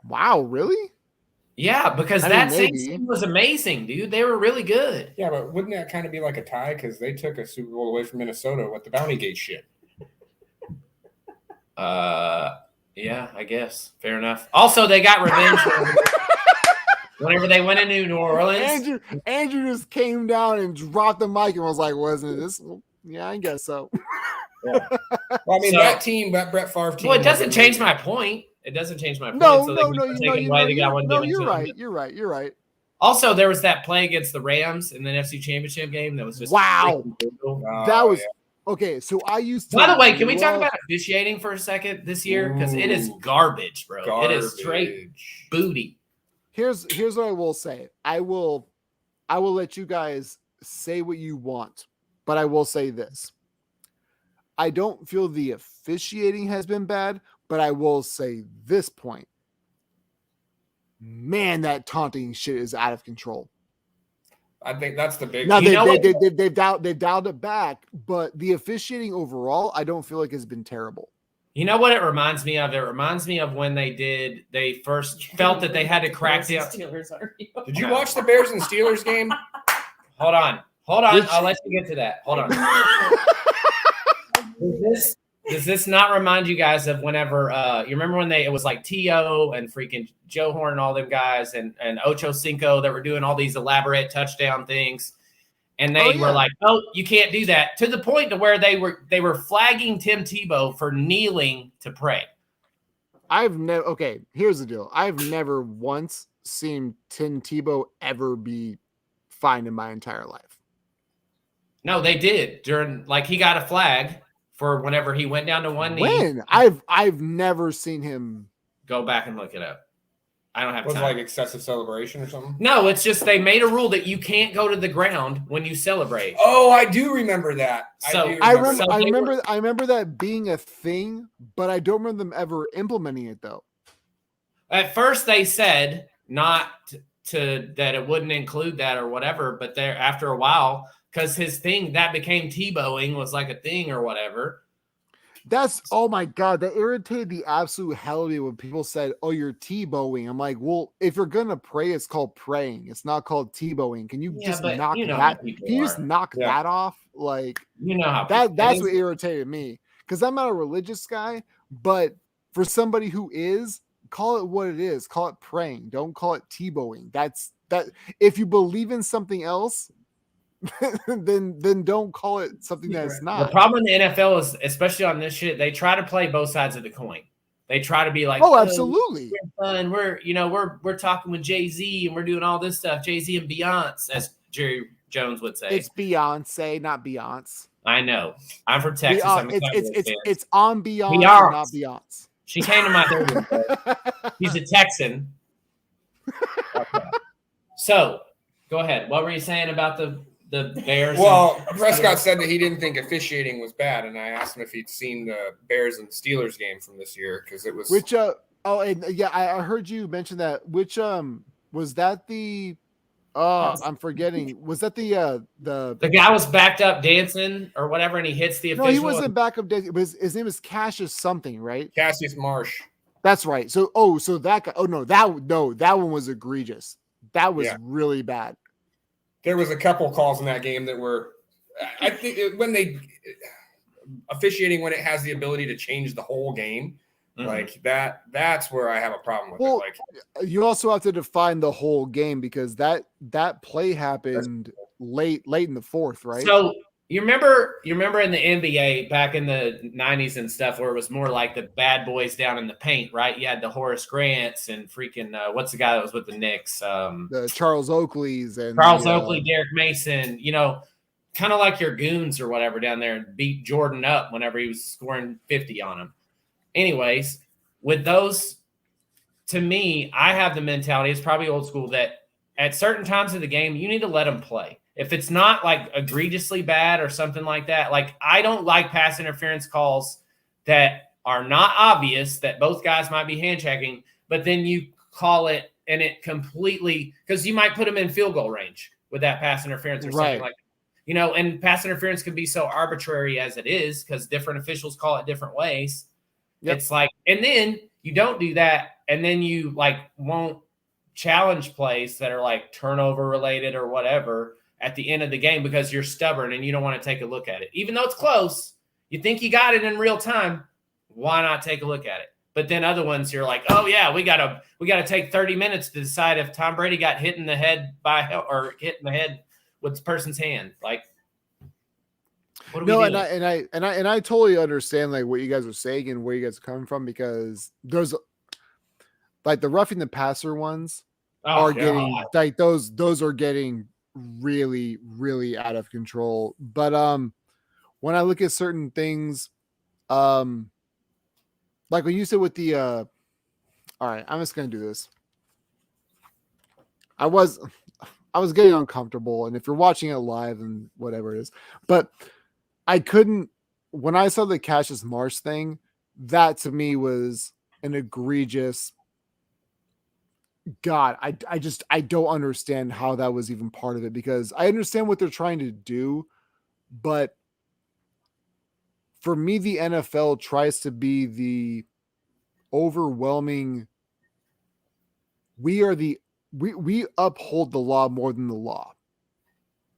Speaker 1: Wow, really?
Speaker 3: Yeah, because that Saints team was amazing, dude. They were really good.
Speaker 2: Yeah, but wouldn't that kind of be like a tie? Because they took a Super Bowl away from Minnesota with the Bounty Gate shit.
Speaker 3: Yeah, I guess. Fair enough. Also, they got revenge whenever they went into New Orleans.
Speaker 1: Andrew just came down and dropped the mic and was like, wasn't this? Yeah, I guess so.
Speaker 2: Yeah. Well, I mean, that team, that Brett Favre team.
Speaker 3: Well, it doesn't change my point. It doesn't change my point.
Speaker 1: You're right.
Speaker 3: Also, there was that play against the Rams in the NFC Championship game that was just
Speaker 1: okay. So I used to.
Speaker 3: By the way, can we talk about officiating for a second this year? Because it is garbage, bro. It is straight booty.
Speaker 1: Here's what I will say. I will let you guys say what you want, but I will say this. I don't feel the officiating has been bad, but I will say this point. man, that taunting shit is out of control.
Speaker 2: I think that's the big.
Speaker 1: Now
Speaker 3: You know what?
Speaker 1: they've dialed it back, but the officiating overall, I don't feel like has been terrible.
Speaker 3: You know what it reminds me of? It reminds me of when they first felt that they had to crack down.
Speaker 4: Steelers are you?
Speaker 2: Did you watch the Bears and Steelers game?
Speaker 3: Hold on. I'll let you get to that. Hold on. Does this not remind you guys of whenever you remember when it was like T.O. and freaking Joe Horn and all them guys and Ocho Cinco that were doing all these elaborate touchdown things, and they were like, "Oh, you can't do that," to the point to where they were flagging Tim Tebow for kneeling to pray.
Speaker 1: Here's the deal. I've never once seen Tim Tebow ever be fined in my entire life.
Speaker 3: No, they did during he got a flag for whenever he went down to one knee.
Speaker 1: When? I've never seen him.
Speaker 3: Go back and look it up. I don't have
Speaker 2: Was it
Speaker 3: time.
Speaker 2: like excessive celebration or something?
Speaker 3: No, it's just they made a rule that you can't go to the ground when you celebrate.
Speaker 2: Oh, I do remember that.
Speaker 1: I remember that being a thing, but I don't remember them ever implementing it though.
Speaker 3: At first they said not to that it wouldn't include that or whatever, but there after a while, because his thing that became Tebowing was like a thing or whatever.
Speaker 1: That's oh my god, that irritated the absolute hell out of me when people said, "Oh, you're Tebowing." I'm like, well, if you're gonna pray, it's called praying. It's not called Tebowing. Can you just knock that? Can you just knock that off? Like,
Speaker 3: you know how
Speaker 1: that's what irritated me because I'm not a religious guy, but for somebody who is, call it what it is. Call it praying. Don't call it Tebowing. That's that. If you believe in something else. then don't call it something that's not.
Speaker 3: The problem in the NFL is, especially on this shit, they try to play both sides of the coin. They try to be like,
Speaker 1: oh, absolutely.
Speaker 3: We're talking with Jay-Z and we're doing all this stuff. Jay-Z and Beyonce, as Jerry Jones would say.
Speaker 1: It's Beyonce, not Beyonce.
Speaker 3: I know. I'm from Texas.
Speaker 1: It's on Beyonce, not Beyonce.
Speaker 3: She came to my hood. She's a Texan. Okay. So, go ahead. What were you saying about the Bears?
Speaker 2: Well, Prescott said that he didn't think officiating was bad, and I asked him if he'd seen the Bears and Steelers game from this year because it was.
Speaker 1: I heard you mention that. Which was that the? I'm forgetting. Was that the
Speaker 3: guy was backed up dancing or whatever, and he hits the official?
Speaker 1: No, he wasn't back up dancing. His name is Cassius something, right?
Speaker 2: Cassius Marsh.
Speaker 1: That's right. So that guy. Oh no, that one was egregious. That was really bad.
Speaker 2: There was a couple calls in that game that were, I think, when they officiating when it has the ability to change the whole game, like that. That's where I have a problem with it. Like,
Speaker 1: you also have to define the whole game because that play happened late in the fourth, right?
Speaker 3: So you remember in the NBA back in the 90s and stuff where it was more like the bad boys down in the paint, right? You had the Horace Grants and freaking what's the guy that was with the Knicks?
Speaker 1: The Charles Oakleys and
Speaker 3: Oakley, Derek Mason, kind of like your goons or whatever down there and beat Jordan up whenever he was scoring 50 on him. Anyways, with those, to me, I have the mentality, it's probably old school, that at certain times of the game, you need to let them play. If it's not like egregiously bad or something like that, like I don't like pass interference calls that are not obvious that both guys might be hand checking, but then you call it and it completely, because you might put them in field goal range with that pass interference or something like that. And pass interference can be so arbitrary as it is because different officials call it different ways. Yep. It's like, and then you don't do that, and then you won't challenge plays that are like turnover related or whatever at the end of the game because you're stubborn and you don't want to take a look at it. Even though it's close, you think you got it in real time, why not take a look at it? But then other ones you're like, oh yeah, we gotta take 30 minutes to decide if Tom Brady got hit in the head or hit in the head with this person's hand. Like, what do we do?
Speaker 1: And I totally understand like what you guys are saying and where you guys are coming from because there's like the roughing the passer ones getting like those are getting really, really out of control. But when I look at certain things, like when you said with the all right, I'm just gonna do this. I was getting uncomfortable, and if you're watching it live and whatever it is, but I couldn't when I saw the Cassius Marsh thing, that to me was an egregious God, I don't understand how that was even part of it, because I understand what they're trying to do, but for me, the NFL tries to be the overwhelming. We uphold the law more than the law.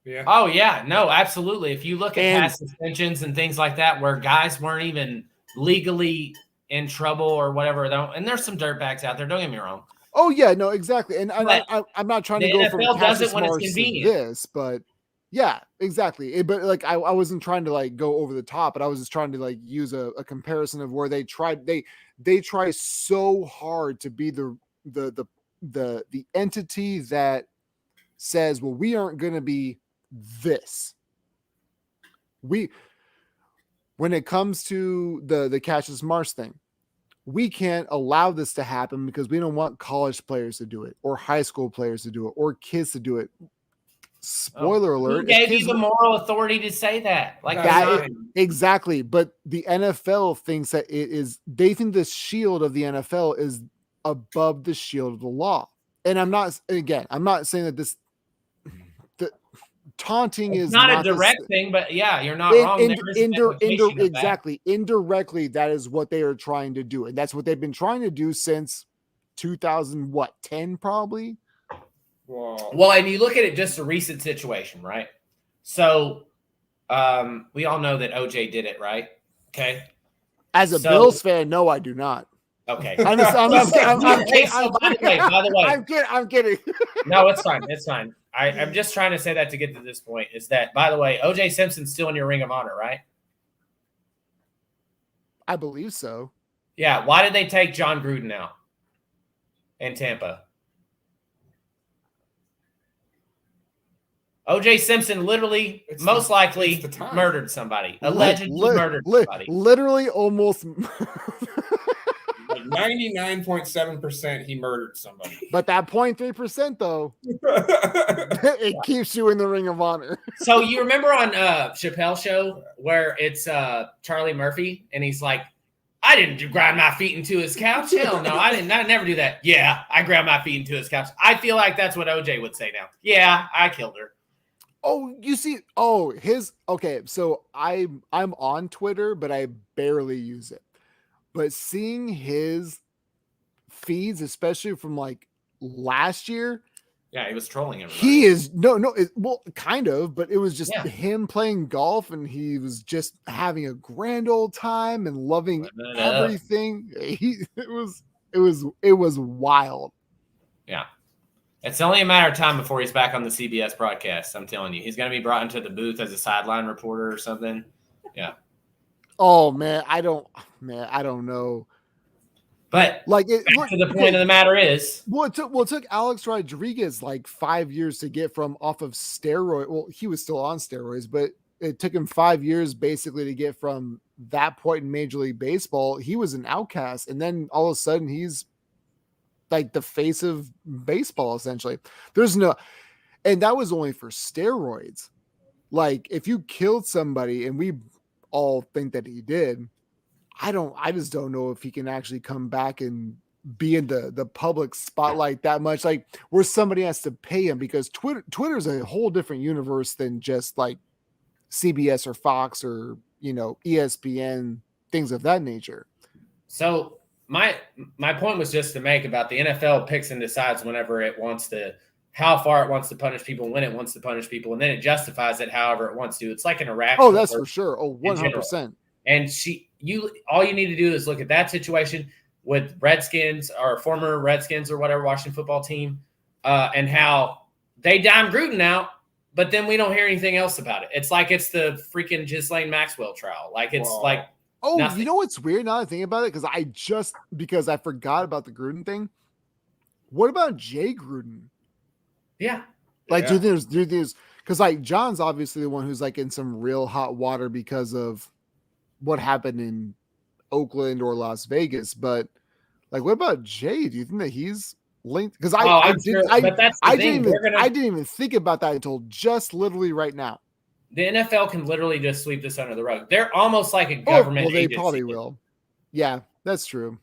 Speaker 2: Yeah.
Speaker 3: Oh yeah, no, absolutely. If you look at
Speaker 1: And-
Speaker 3: past suspensions and things like that, where guys weren't even legally in trouble or whatever, and there's some dirtbags out there. Don't get me wrong.
Speaker 1: Oh yeah, no, exactly. And
Speaker 3: But
Speaker 1: I'm not trying to
Speaker 3: the
Speaker 1: go from
Speaker 3: NFL does
Speaker 1: Cassius
Speaker 3: it when it's
Speaker 1: Marsh to
Speaker 3: convenient.
Speaker 1: this, but yeah, exactly. But like I wasn't trying to like go over the top, but I was just trying to like use a comparison of where they try so hard to be the entity that says, well, we aren't going to be this. When it comes to the Cassius Marsh thing, we can't allow this to happen because we don't want college players to do it, or high school players to do it, or kids to do it. Spoiler alert.
Speaker 3: Who gave you the moral authority to say that? Like
Speaker 1: that exactly. But the NFL thinks that they think the shield of the NFL is above the shield of the law. And I'm not saying that the taunting
Speaker 3: it's
Speaker 1: is
Speaker 3: not a direct thing, but yeah, you're not wrong.
Speaker 1: Exactly. Indirectly, that is what they are trying to do. And that's what they've been trying to do since 2010, probably.
Speaker 2: Whoa.
Speaker 3: Well, and you look at it, just a recent situation, right? So we all know that OJ did it, right? Okay.
Speaker 1: As a Bills fan, no, I do not.
Speaker 3: Okay.
Speaker 1: By the way, I'm kidding.
Speaker 3: No, it's fine. It's fine. I'm just trying to say that to get to this point is that, by the way, OJ Simpson's still in your Ring of Honor, right?
Speaker 1: I believe so.
Speaker 3: Yeah. Why did they take John Gruden out in Tampa? OJ Simpson literally, most likely, murdered somebody. Allegedly murdered somebody.
Speaker 1: Literally almost.
Speaker 2: Like 99.7% he murdered somebody.
Speaker 1: But that 0.3% though, it keeps you in the Ring of Honor.
Speaker 3: So you remember on Chappelle's show where it's Charlie Murphy and he's like, I didn't grind my feet into his couch. Hell no, I didn't. I never do that. Yeah, I ground my feet into his couch. I feel like that's what OJ would say now. Yeah, I killed her.
Speaker 1: Oh, you see, okay. So I'm on Twitter, but I barely use it. But seeing his feeds, especially from like last year,
Speaker 3: yeah, he was trolling everybody.
Speaker 1: He is well, kind of, but it was just him playing golf, and he was just having a grand old time and loving everything. It was wild.
Speaker 3: Yeah. It's only a matter of time before he's back on the CBS broadcast. I'm telling you, he's going to be brought into the booth as a sideline reporter or something. Yeah.
Speaker 1: Oh man, I don't know.
Speaker 3: But
Speaker 1: like
Speaker 3: to the point of the matter is,
Speaker 1: it took Alex Rodriguez like 5 years to get from off of steroid. Well, he was still on steroids, but it took him 5 years basically to get from that point in Major League Baseball. He was an outcast, and then all of a sudden he's like the face of baseball, essentially. And that was only for steroids. Like if you killed somebody, and we all think that he did, I just don't know if he can actually come back and be in the public spotlight that much, like where somebody has to pay him, because Twitter's a whole different universe than just like CBS or Fox or, ESPN, things of that nature.
Speaker 3: So my point was just to make about the NFL picks and decides whenever it wants to, how far it wants to punish people, when it wants to punish people, and then it justifies it however it wants to. It's like an irrational.
Speaker 1: Oh, that's for sure. Oh, 100%.
Speaker 3: And all you need to do is look at that situation with Redskins or former Redskins or whatever Washington football team, and how they dime Gruden out, but then we don't hear anything else about it. It's like it's the freaking Ghislaine Maxwell trial. Like it's like.
Speaker 1: Oh,
Speaker 3: nothing.
Speaker 1: You know what's weird now that I think about it? Because I forgot about the Gruden thing. What about Jay Gruden?
Speaker 3: Yeah.
Speaker 1: Like, do there's because like John's obviously the one who's like in some real hot water because of what happened in Oakland or Las Vegas. But like, what about Jay? Do you think that he's linked? Because I didn't even think about that until just literally right now.
Speaker 3: The NFL can literally just sweep this under the rug. They're almost like a government agency.
Speaker 1: They probably will. Yeah, that's true.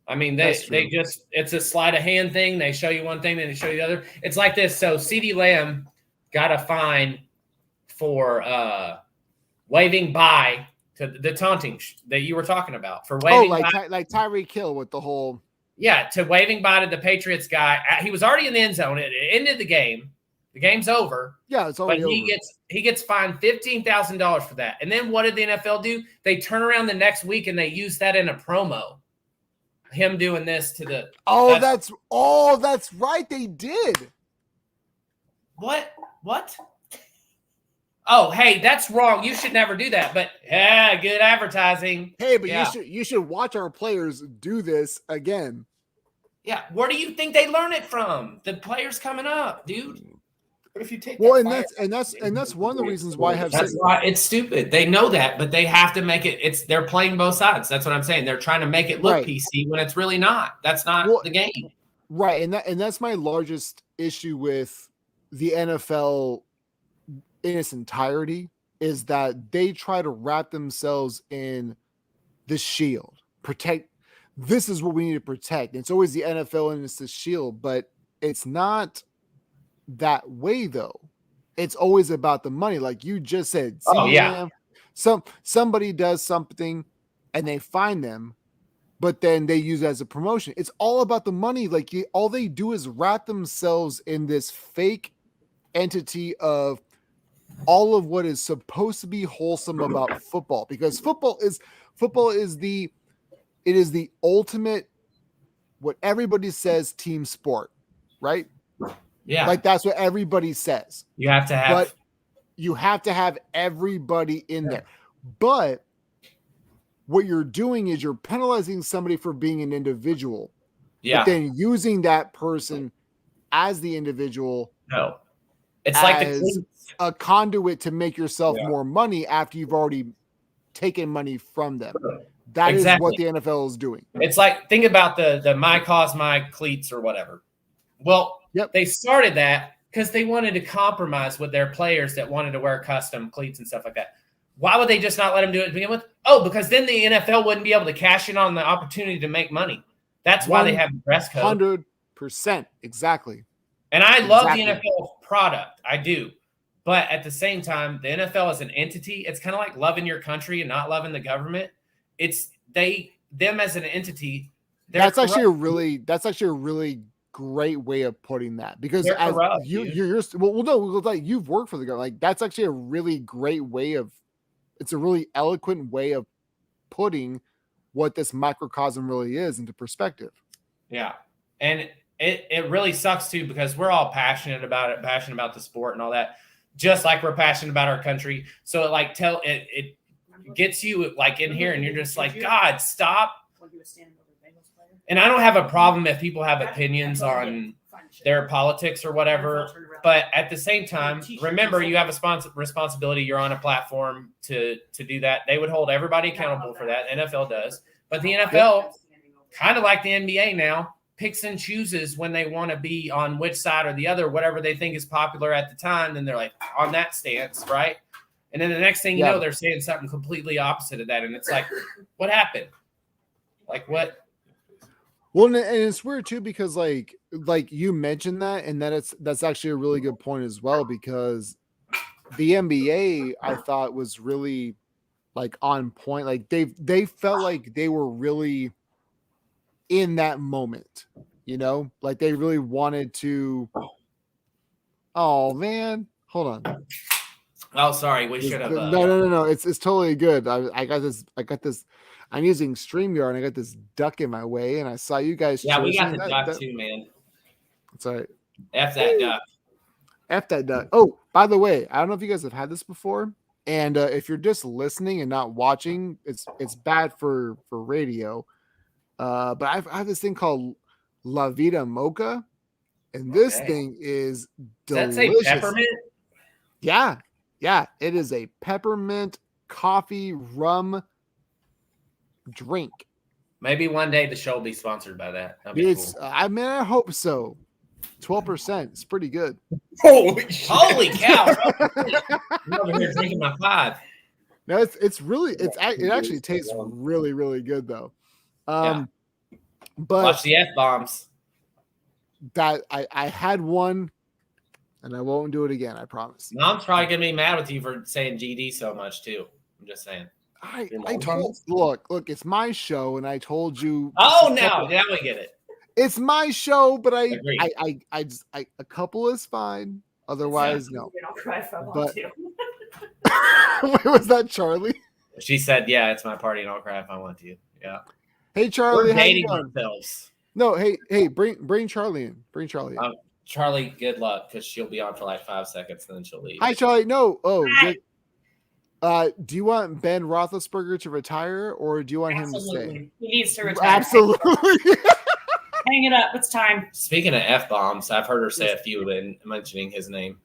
Speaker 3: I mean,
Speaker 1: That's
Speaker 3: they
Speaker 1: true.
Speaker 3: just it's a sleight of hand thing. They show you one thing, then they show you the other. It's like this. So CeeDee Lamb got a fine for waving bye to the taunting that you were talking about for waving bye.
Speaker 1: Like Tyreek Hill with the whole
Speaker 3: To waving bye to the Patriots guy. He was already in the end zone. It ended the game. The game's over.
Speaker 1: Yeah, it's already over.
Speaker 3: He gets fined $15,000 for that. And then what did the NFL do? They turn around the next week and they use that in a promo. Him doing this to the
Speaker 1: that's right. They did.
Speaker 3: What? Oh, hey, that's wrong. You should never do that. But good advertising.
Speaker 1: Hey, but you should watch our players do this again.
Speaker 3: Yeah, where do you think they learn it from? The players coming up, dude.
Speaker 2: But if you take
Speaker 1: that's one of the reasons why I have
Speaker 3: that's why it's stupid. They know that, but they have to make it. They're playing both sides. That's what I'm saying. They're trying to make it look PC when it's really not. That's not the game.
Speaker 1: Right, and that's my largest issue with the NFL in its entirety is that they try to wrap themselves in the shield. Protect. This is what we need to protect. It's always the NFL and it's the shield, but it's not that way though. It's always about the money, like you just said. Somebody does something and they find them, but then they use it as a promotion. It's all about the money. Like all they do is wrap themselves in this fake entity of all of what is supposed to be wholesome about football, because football is the ultimate, what everybody says, team sport, right?
Speaker 3: Yeah.
Speaker 1: Like that's what everybody says.
Speaker 3: You have to have
Speaker 1: everybody in there. But what you're doing is you're penalizing somebody for being an individual.
Speaker 3: Yeah.
Speaker 1: But then using that person as the individual.
Speaker 3: No. It's like
Speaker 1: a conduit to make yourself more money after you've already taken money from them. That is what the NFL is doing.
Speaker 3: It's like, think about the my cause, my cleats or whatever. Well, they started that because they wanted to compromise with their players that wanted to wear custom cleats and stuff like that. Why would they just not let them do it to begin with? Oh, because then the NFL wouldn't be able to cash in on the opportunity to make money. That's why they have the dress code.
Speaker 1: 100%. Exactly.
Speaker 3: And I love the NFL product. I do. But at the same time, the NFL as an entity, it's kind of like loving your country and not loving the government. It's them as an entity.
Speaker 1: That's actually a really great way of putting that, because as corrupt, you've worked for the government. Like that's actually a really great way of. It's a really eloquent way of putting what this microcosm really is into perspective.
Speaker 3: Yeah, and it really sucks too, because we're all passionate about it, passionate about the sport and all that, just like we're passionate about our country. So it gets you like in here and you're just like, God, stop. And I don't have a problem if people have opinions on their politics or whatever, but at the same time, remember you have a responsibility. You're on a platform to do that. They would hold everybody accountable for that. NFL does, but the NFL, kind of like the NBA now, picks and chooses when they want to be on which side or the other, whatever they think is popular at the time. Then they're like on that stance, right? And then the next thing you know, they're saying something completely opposite of that. And it's like, what happened? Like what?
Speaker 1: Well, and it's weird too, because like you mentioned that, and that's actually a really good point as well, because the NBA I thought was really like on point. Like they felt like they were really in that moment, you know, like they really wanted to. Oh man, hold on.
Speaker 3: Oh, sorry, we should have.
Speaker 1: No. It's totally good. I got this. I'm using StreamYard and I got this duck in my way, and I saw you guys.
Speaker 3: Yeah, we got the duck too, man.
Speaker 1: It's all right.
Speaker 3: F that duck.
Speaker 1: F that duck. Oh, by the way, I don't know if you guys have had this before, and if you're just listening and not watching, it's bad for radio. But I have this thing called La Vida Mocha, and this thing is delicious.
Speaker 3: Does that say peppermint?
Speaker 1: Yeah, it is a peppermint coffee rum drink.
Speaker 3: Maybe one day the show will be sponsored by that.
Speaker 1: It's cool. I hope so. 12%. It's pretty good.
Speaker 3: Holy cow! I'm over here drinking my 5.
Speaker 1: No, it actually tastes really, really good though. But
Speaker 3: Watch the F-bombs.
Speaker 1: that I had one, and I won't do it again. I promise.
Speaker 3: Mom's probably going to be mad with you for saying GD so much, too. I'm just saying.
Speaker 1: I
Speaker 2: mom
Speaker 1: told look, it's my show, and I told you.
Speaker 3: Oh, now we get it.
Speaker 1: It's my show, but
Speaker 3: Agreed.
Speaker 1: I a couple is fine. Otherwise, no.
Speaker 4: I'll cry if I want
Speaker 1: But-
Speaker 4: to.
Speaker 1: Wait, was that Charlie?
Speaker 3: She said, yeah, it's my party and I'll cry if I want to. Yeah.
Speaker 1: Hey, Charlie,
Speaker 3: We're
Speaker 1: how you
Speaker 3: dating
Speaker 1: doing?
Speaker 3: ourselves.
Speaker 1: No, hey, bring Charlie in. Bring Charlie in.
Speaker 3: Charlie, good luck, because she'll be on for like 5 seconds and then she'll leave.
Speaker 1: Hi, Charlie. No,
Speaker 4: Hi.
Speaker 1: good. Do you want Ben Roethlisberger to retire, or do you want him to stay?
Speaker 4: Absolutely. He needs to retire.
Speaker 1: Absolutely.
Speaker 4: Hang it up. It's time.
Speaker 3: Speaking of F-bombs, I've heard her say a few in mentioning his name.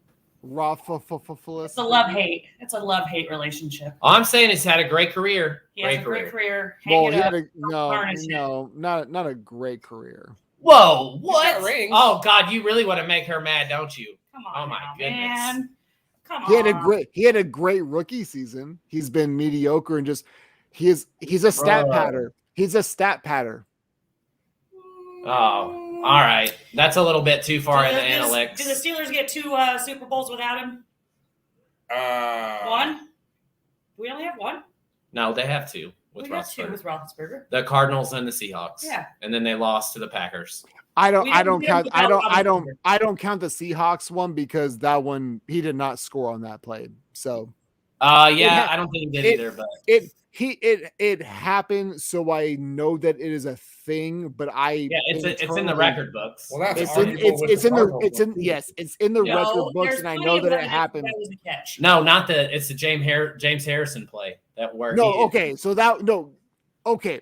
Speaker 4: It's a love-hate. It's a love-hate relationship.
Speaker 3: All I'm saying is he's had a great career.
Speaker 4: He has a great career. Hang
Speaker 1: Well,
Speaker 4: it
Speaker 1: he
Speaker 4: up.
Speaker 1: had
Speaker 4: Harness it.
Speaker 1: not a great career.
Speaker 3: Whoa,
Speaker 2: got
Speaker 3: what?
Speaker 2: rings.
Speaker 3: Oh, God, you really want to make her mad, don't you?
Speaker 4: Come on.
Speaker 3: Oh, my
Speaker 4: now,
Speaker 3: goodness.
Speaker 4: Man. Come
Speaker 1: He had
Speaker 4: on.
Speaker 1: a great rookie season. He's been mediocre and just he's a stat
Speaker 3: Bro.
Speaker 1: patter. He's a stat patter.
Speaker 3: Oh, all right. That's a little bit too far in the analytics.
Speaker 4: Do the Steelers get 2 Super Bowls without him?
Speaker 2: Uh,
Speaker 4: 1? We only have 1?
Speaker 3: No, they have two with
Speaker 4: We got 2
Speaker 3: Roethlisberger.
Speaker 4: with Roethlisberger.
Speaker 3: The Cardinals and the Seahawks.
Speaker 4: Yeah.
Speaker 3: And then they lost to the Packers.
Speaker 1: I don't
Speaker 4: We
Speaker 1: count
Speaker 4: don't
Speaker 1: I
Speaker 4: count
Speaker 1: don't count the Seahawks one because that one he did not score on that play. So
Speaker 3: Yeah, I don't think he did
Speaker 1: it-
Speaker 3: either, but
Speaker 1: it happened, so I know that it is a thing, but
Speaker 3: yeah, it's in the
Speaker 1: internally-
Speaker 3: record books.
Speaker 2: well, that's
Speaker 1: It's in
Speaker 2: arguable with
Speaker 1: it's
Speaker 2: the
Speaker 1: in the
Speaker 2: Cardinals
Speaker 1: it's in
Speaker 2: one, too.
Speaker 1: yes, it's in the
Speaker 4: No,
Speaker 1: record books,
Speaker 4: there's
Speaker 1: and I
Speaker 4: plenty
Speaker 1: know
Speaker 4: of
Speaker 1: that it
Speaker 4: evidence
Speaker 1: happened.
Speaker 4: That was the catch.
Speaker 3: No, not it's the James Harrison play that where
Speaker 1: No,
Speaker 3: he,
Speaker 1: okay, so okay.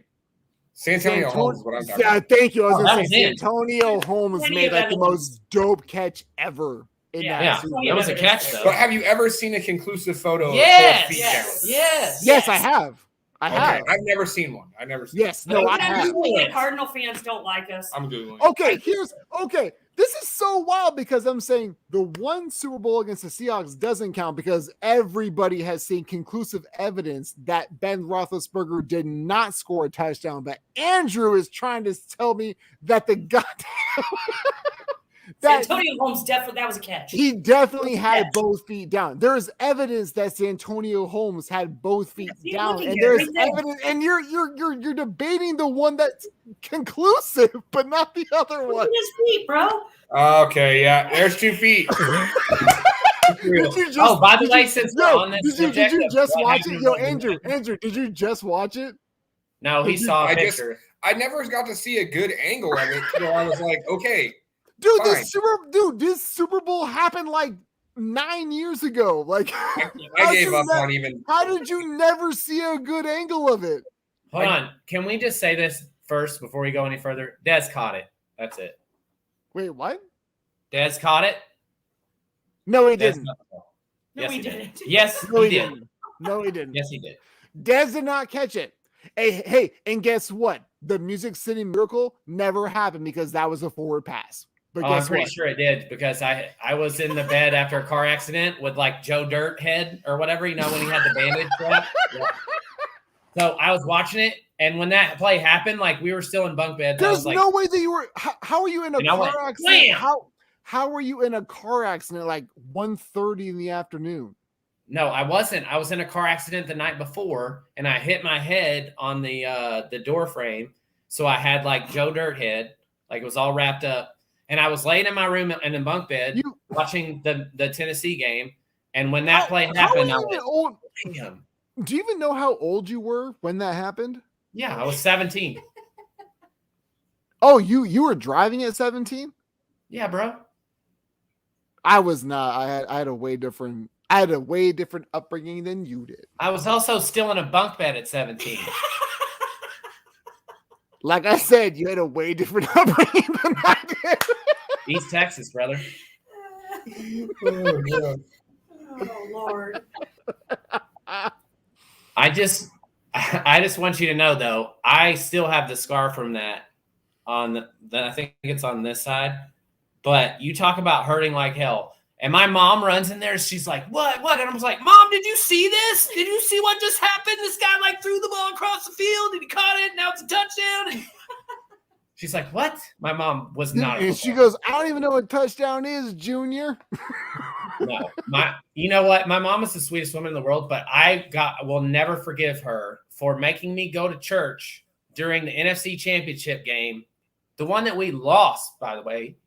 Speaker 2: Santonio Holmes is what I'm talking
Speaker 1: Yeah,
Speaker 2: about.
Speaker 1: thank you. I was
Speaker 3: Oh,
Speaker 1: gonna
Speaker 3: that
Speaker 1: say
Speaker 3: was it.
Speaker 1: Santonio Holmes
Speaker 4: Plenty
Speaker 1: made
Speaker 4: of
Speaker 1: like the
Speaker 4: evidence.
Speaker 1: most dope catch ever in
Speaker 4: Yeah.
Speaker 1: that
Speaker 3: Yeah,
Speaker 1: Super
Speaker 4: Plenty
Speaker 3: that
Speaker 1: Bowl.
Speaker 3: was a catch though.
Speaker 2: But have you ever seen a conclusive photo
Speaker 3: Yes,
Speaker 2: of 4 feet
Speaker 4: yes.
Speaker 2: down?
Speaker 3: Yes.
Speaker 1: Yes, I have. I
Speaker 2: Okay,
Speaker 1: have.
Speaker 2: I've never seen one. I've never seen
Speaker 1: Yes, no, I
Speaker 4: That's
Speaker 1: have.
Speaker 4: usually the Cardinal fans don't like us.
Speaker 2: I'm Googling.
Speaker 1: Okay, this is so wild because I'm saying the one Super Bowl against the Seahawks doesn't count because everybody has seen conclusive evidence that Ben Roethlisberger did not score a touchdown. But Andrew is trying to tell me that the goddamn that
Speaker 4: Antonio Holmes definitely that was a catch.
Speaker 1: he definitely had
Speaker 4: Yes.
Speaker 1: both feet down. There is evidence that Santonio Holmes had both feet
Speaker 4: See,
Speaker 1: down,
Speaker 4: looking
Speaker 1: and
Speaker 4: at it
Speaker 1: there's
Speaker 4: right there.
Speaker 1: evidence, and you're debating the one that's conclusive, but not the other
Speaker 4: Look
Speaker 1: one.
Speaker 4: at his feet, bro.
Speaker 2: Okay, yeah, there's 2 feet.
Speaker 1: Did you just,
Speaker 3: Oh, by the
Speaker 1: did
Speaker 3: way,
Speaker 1: you-
Speaker 3: since
Speaker 1: yo,
Speaker 3: we're on this
Speaker 1: did
Speaker 3: subject
Speaker 1: you
Speaker 3: of
Speaker 1: just
Speaker 3: what
Speaker 1: watch it?
Speaker 3: happened
Speaker 1: Yo,
Speaker 3: in the-
Speaker 1: Andrew, did you just watch it?
Speaker 3: No, he saw a
Speaker 2: I just-
Speaker 3: picture.
Speaker 2: I never got to see a good angle of it. So I was like, okay,
Speaker 1: Dude,
Speaker 2: Fine.
Speaker 1: this Super Bowl happened like 9 years ago. Like,
Speaker 2: I
Speaker 1: How
Speaker 2: gave
Speaker 1: you
Speaker 2: up
Speaker 1: not-
Speaker 2: on even.
Speaker 1: how did you never see a good angle of it?
Speaker 3: Hold on. Can we just say this first before we go any further? Dez caught it. That's it.
Speaker 1: Wait, what?
Speaker 3: Dez caught it.
Speaker 1: No, he
Speaker 3: Dez
Speaker 1: didn't.
Speaker 3: caught it.
Speaker 4: No,
Speaker 3: Yes,
Speaker 4: he
Speaker 3: he did.
Speaker 4: didn't.
Speaker 3: Yes,
Speaker 1: No,
Speaker 3: he
Speaker 1: he
Speaker 3: did.
Speaker 1: didn't. No, he didn't.
Speaker 3: Yes, he did.
Speaker 1: Dez did not catch it. Hey, and guess what? The Music City Miracle never happened because that was a forward pass. But
Speaker 3: Oh, I'm
Speaker 1: guess
Speaker 3: pretty
Speaker 1: what?
Speaker 3: sure it did because I was in the bed after a car accident with like Joe Dirt head or whatever, you know, when he had the bandage strap. Yeah. So I was watching it, and when that play happened, like we were still in bunk beds. I
Speaker 1: There's
Speaker 3: was like,
Speaker 1: no way that you were. How are you in a
Speaker 3: And I
Speaker 1: car
Speaker 3: went,
Speaker 1: accident?
Speaker 3: "Wham!"
Speaker 1: How were you in a car accident like 1:30 in the afternoon?
Speaker 3: no, I wasn't. I was in a car accident the night before, and I hit my head on the door frame. So I had like Joe Dirt head, like it was all wrapped up. And I was laying in my room in a bunk bed
Speaker 1: You
Speaker 3: watching the Tennessee game. And when that play
Speaker 1: how are
Speaker 3: happened, I
Speaker 1: you even
Speaker 3: went,
Speaker 1: old?
Speaker 3: damn.
Speaker 1: Do you even know how old you were when that happened?
Speaker 3: Yeah, I was 17.
Speaker 1: Oh, you were driving at 17?
Speaker 3: Yeah, bro.
Speaker 1: I was not. I had a way different. I had a way different upbringing than you did.
Speaker 3: I was also still in a bunk bed at 17.
Speaker 1: Like I said, you had a way different upbringing than I did.
Speaker 3: East Texas, brother.
Speaker 2: Oh, yeah.
Speaker 4: Oh Lord.
Speaker 3: I just want you to know though, I still have the scar from that on the I think it's on this side. But you talk about hurting like hell. And my mom runs in there. She's like, what? And I was like, Mom, did you see this? Did you see what just happened? This guy like threw the ball across the field and he caught it. And now it's a touchdown. And She's like, what? My mom was not.
Speaker 1: And she goes, I don't even know what touchdown is, Junior.
Speaker 3: No, you know what? My mom is the sweetest woman in the world, but will never forgive her for making me go to church during the NFC Championship game, the one that we lost, by the way,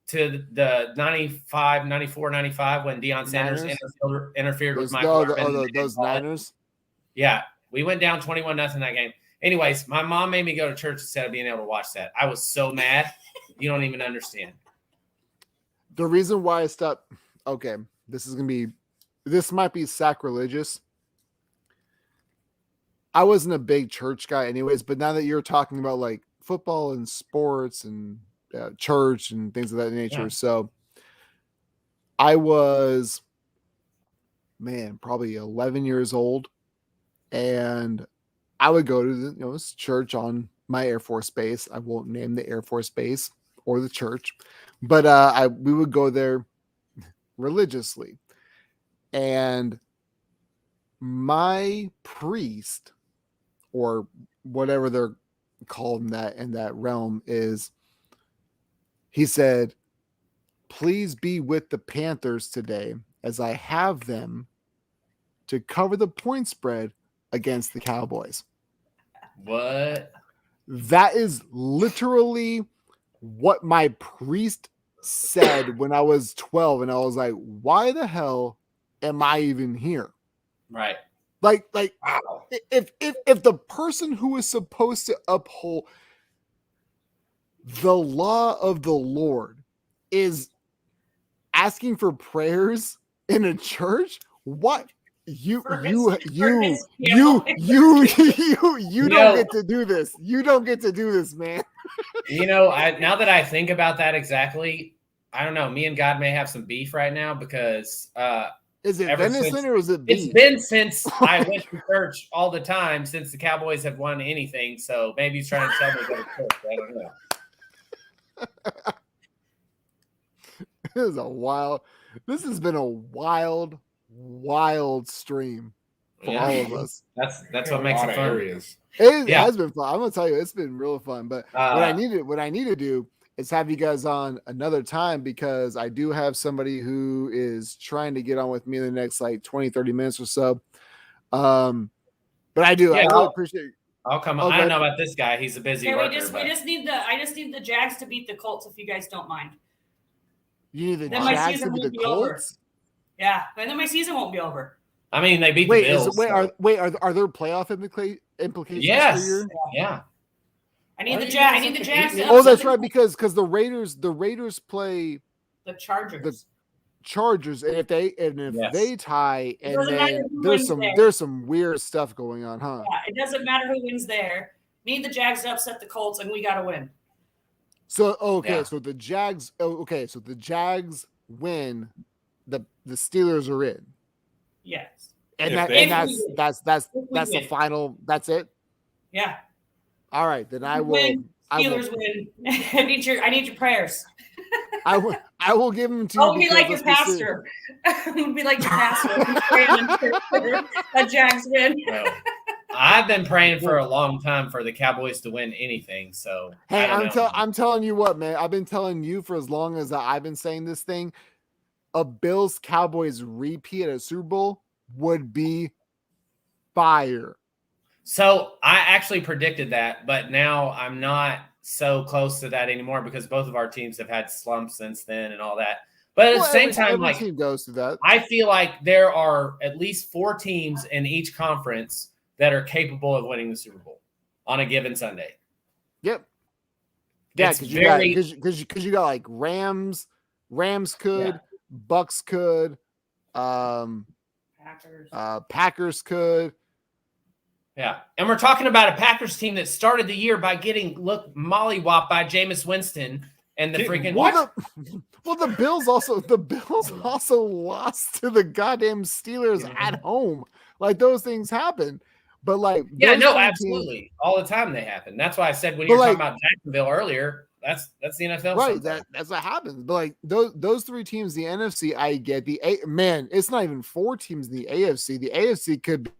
Speaker 3: to the 95, 94, 95 when Deion Sanders interfered with Michael Irvin.
Speaker 1: Those Niners?
Speaker 3: Yeah, we went down 21-0 that game. Anyways, my mom made me go to church instead of being able to watch that. I was so mad. You don't even understand.
Speaker 1: The reason why I stopped, okay, this might be sacrilegious. I wasn't a big church guy anyways, but now that you're talking about like football and sports and church and things of that nature. Yeah. So I was, probably 11 years old, and I would go to this church on my Air Force base. I won't name the Air Force base or the church, but we would go there religiously. And my priest, or whatever they're called in that realm, he said, please be with the Panthers today as I have them to cover the point spread against the Cowboys.
Speaker 3: What?
Speaker 1: That is literally what my priest said when I was 12, and I was like, why the hell am I even here?
Speaker 3: Right.
Speaker 1: Like
Speaker 3: wow.
Speaker 1: if the person who is supposed to uphold the law of the Lord is asking for prayers in a church, what? You don't get to do this. You don't get to do this, man.
Speaker 3: Now that I think about that exactly, I don't know. Me and God may have some beef right now because
Speaker 1: is it venison or is it beef?
Speaker 3: It's been since I went to church all the time since the Cowboys have won anything. So maybe he's trying to tell me to go to church. I don't know.
Speaker 1: This has been a wild stream for all of us.
Speaker 3: That's what makes it fun.
Speaker 1: It has been fun. I'm gonna tell you, it's been real fun. But what I need to do is have you guys on another time, because I do have somebody who is trying to get on with me in the next like 20-30 minutes or so. But I really appreciate it.
Speaker 3: I'll come. Okay. I don't know about this guy. He's a busy worker.
Speaker 4: I just need the Jags to beat the Colts, if you guys don't mind.
Speaker 1: You need the Jags to beat the Colts?
Speaker 4: Yeah, and then my season won't be over.
Speaker 3: I mean, they beat the Bills.
Speaker 1: Are there playoff implications?
Speaker 3: Yes.
Speaker 1: For your...
Speaker 3: Yeah.
Speaker 4: I need the Jags.
Speaker 1: Oh, that's right, because the Raiders play
Speaker 4: the Chargers.
Speaker 1: The Chargers, and if they tie, and then there's some weird stuff going on, huh?
Speaker 4: Yeah, it doesn't matter who wins there. Need the Jags to upset the Colts, and we got to win.
Speaker 1: So so the Jags. So the Jags win. The Steelers are in.
Speaker 4: Yes.
Speaker 1: And that's the final. That's it.
Speaker 4: Yeah.
Speaker 1: All right, then I will.
Speaker 4: Steelers win. I need your prayers.
Speaker 1: I will give them to you.
Speaker 4: I'll be like your pastor. I'll be like your pastor. The Jags win.
Speaker 3: Well, I've been praying for a long time for the Cowboys to win anything. So
Speaker 1: hey, I'm telling you what, man. I've been telling you for as long as I've been saying this thing. A Bills Cowboys repeat at a Super Bowl would be fire.
Speaker 3: So I actually predicted that, but now I'm not so close to that anymore because both of our teams have had slumps since then and all that. But at the same time,
Speaker 1: every team goes through that.
Speaker 3: I feel like there are at least 4 teams in each conference that are capable of winning the Super Bowl on a given Sunday.
Speaker 1: Yep. Yeah, because you got like Rams could, Bucks could, Packers could.
Speaker 3: Yeah, and we're talking about a Packers team that started the year by getting mollywopped by Jameis Winston and the freaking
Speaker 1: the Bills also lost to the goddamn Steelers at home. Like those things happen, but like
Speaker 3: absolutely, teams, all the time they happen. That's why I said when you were talking about Jacksonville earlier, that's the NFL,
Speaker 1: right? That's what happens. But like those 3 teams, the NFC, I get it's not even 4 teams in the AFC. The AFC could be.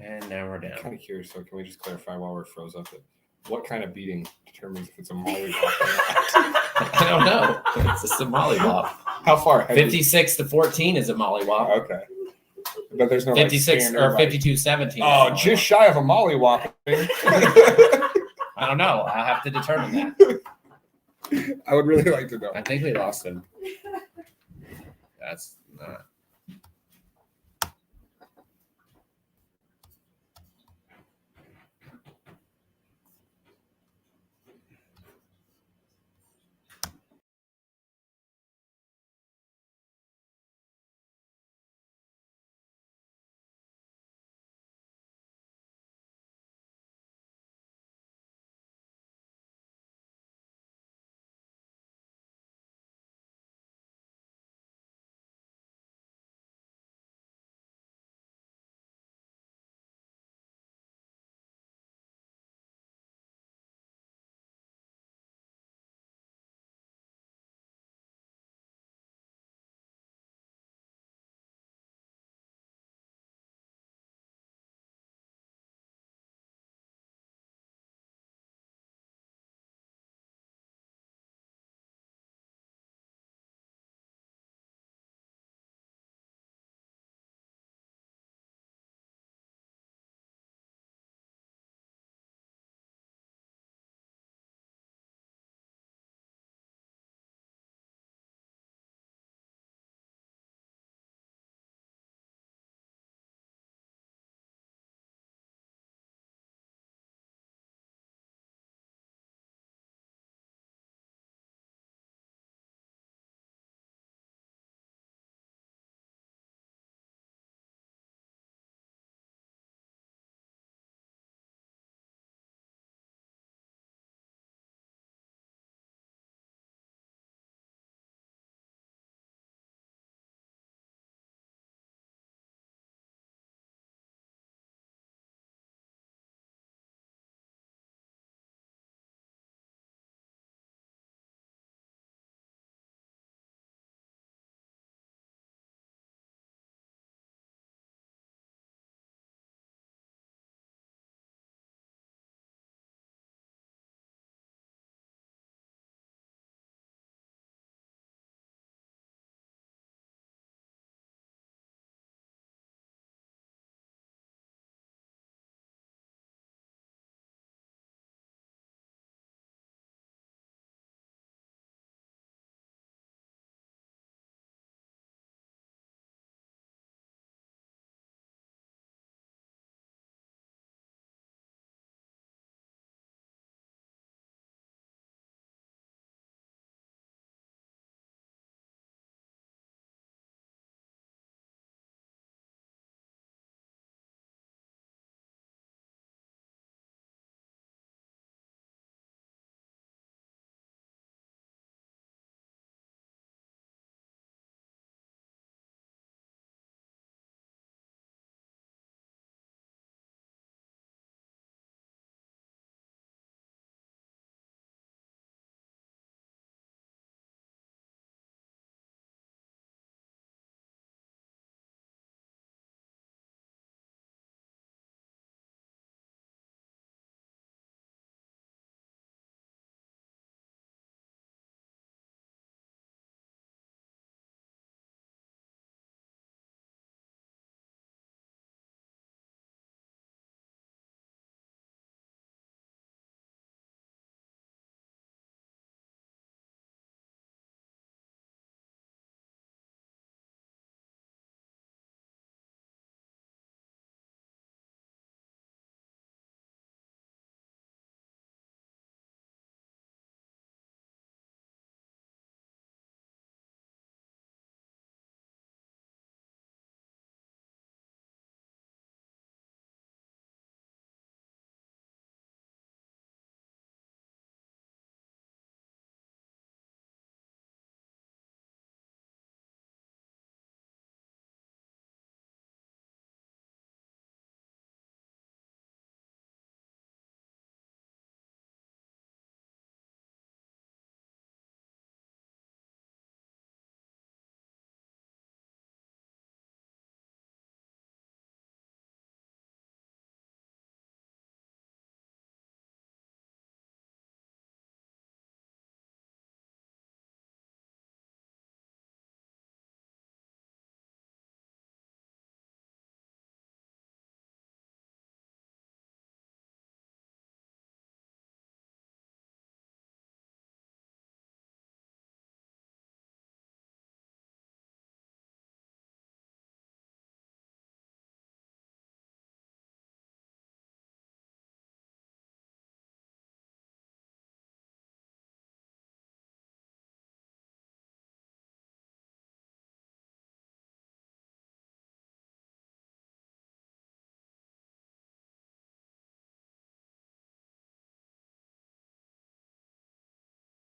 Speaker 3: And now we're
Speaker 2: I'm
Speaker 3: down.
Speaker 2: kind of curious. So can we just clarify while we're froze up that what kind of beating determines if it's a mollywop or not?
Speaker 3: I don't know. It's just a mollywop.
Speaker 2: How far?
Speaker 3: 56 to 14 is a mollywop.
Speaker 2: Okay. But there's no
Speaker 3: 56
Speaker 2: standard,
Speaker 3: or 52-17.
Speaker 2: Oh, just shy of a mollywop.
Speaker 3: I don't know. I'll have to determine that.
Speaker 2: I would really like to know.
Speaker 3: I think we lost him. That's not.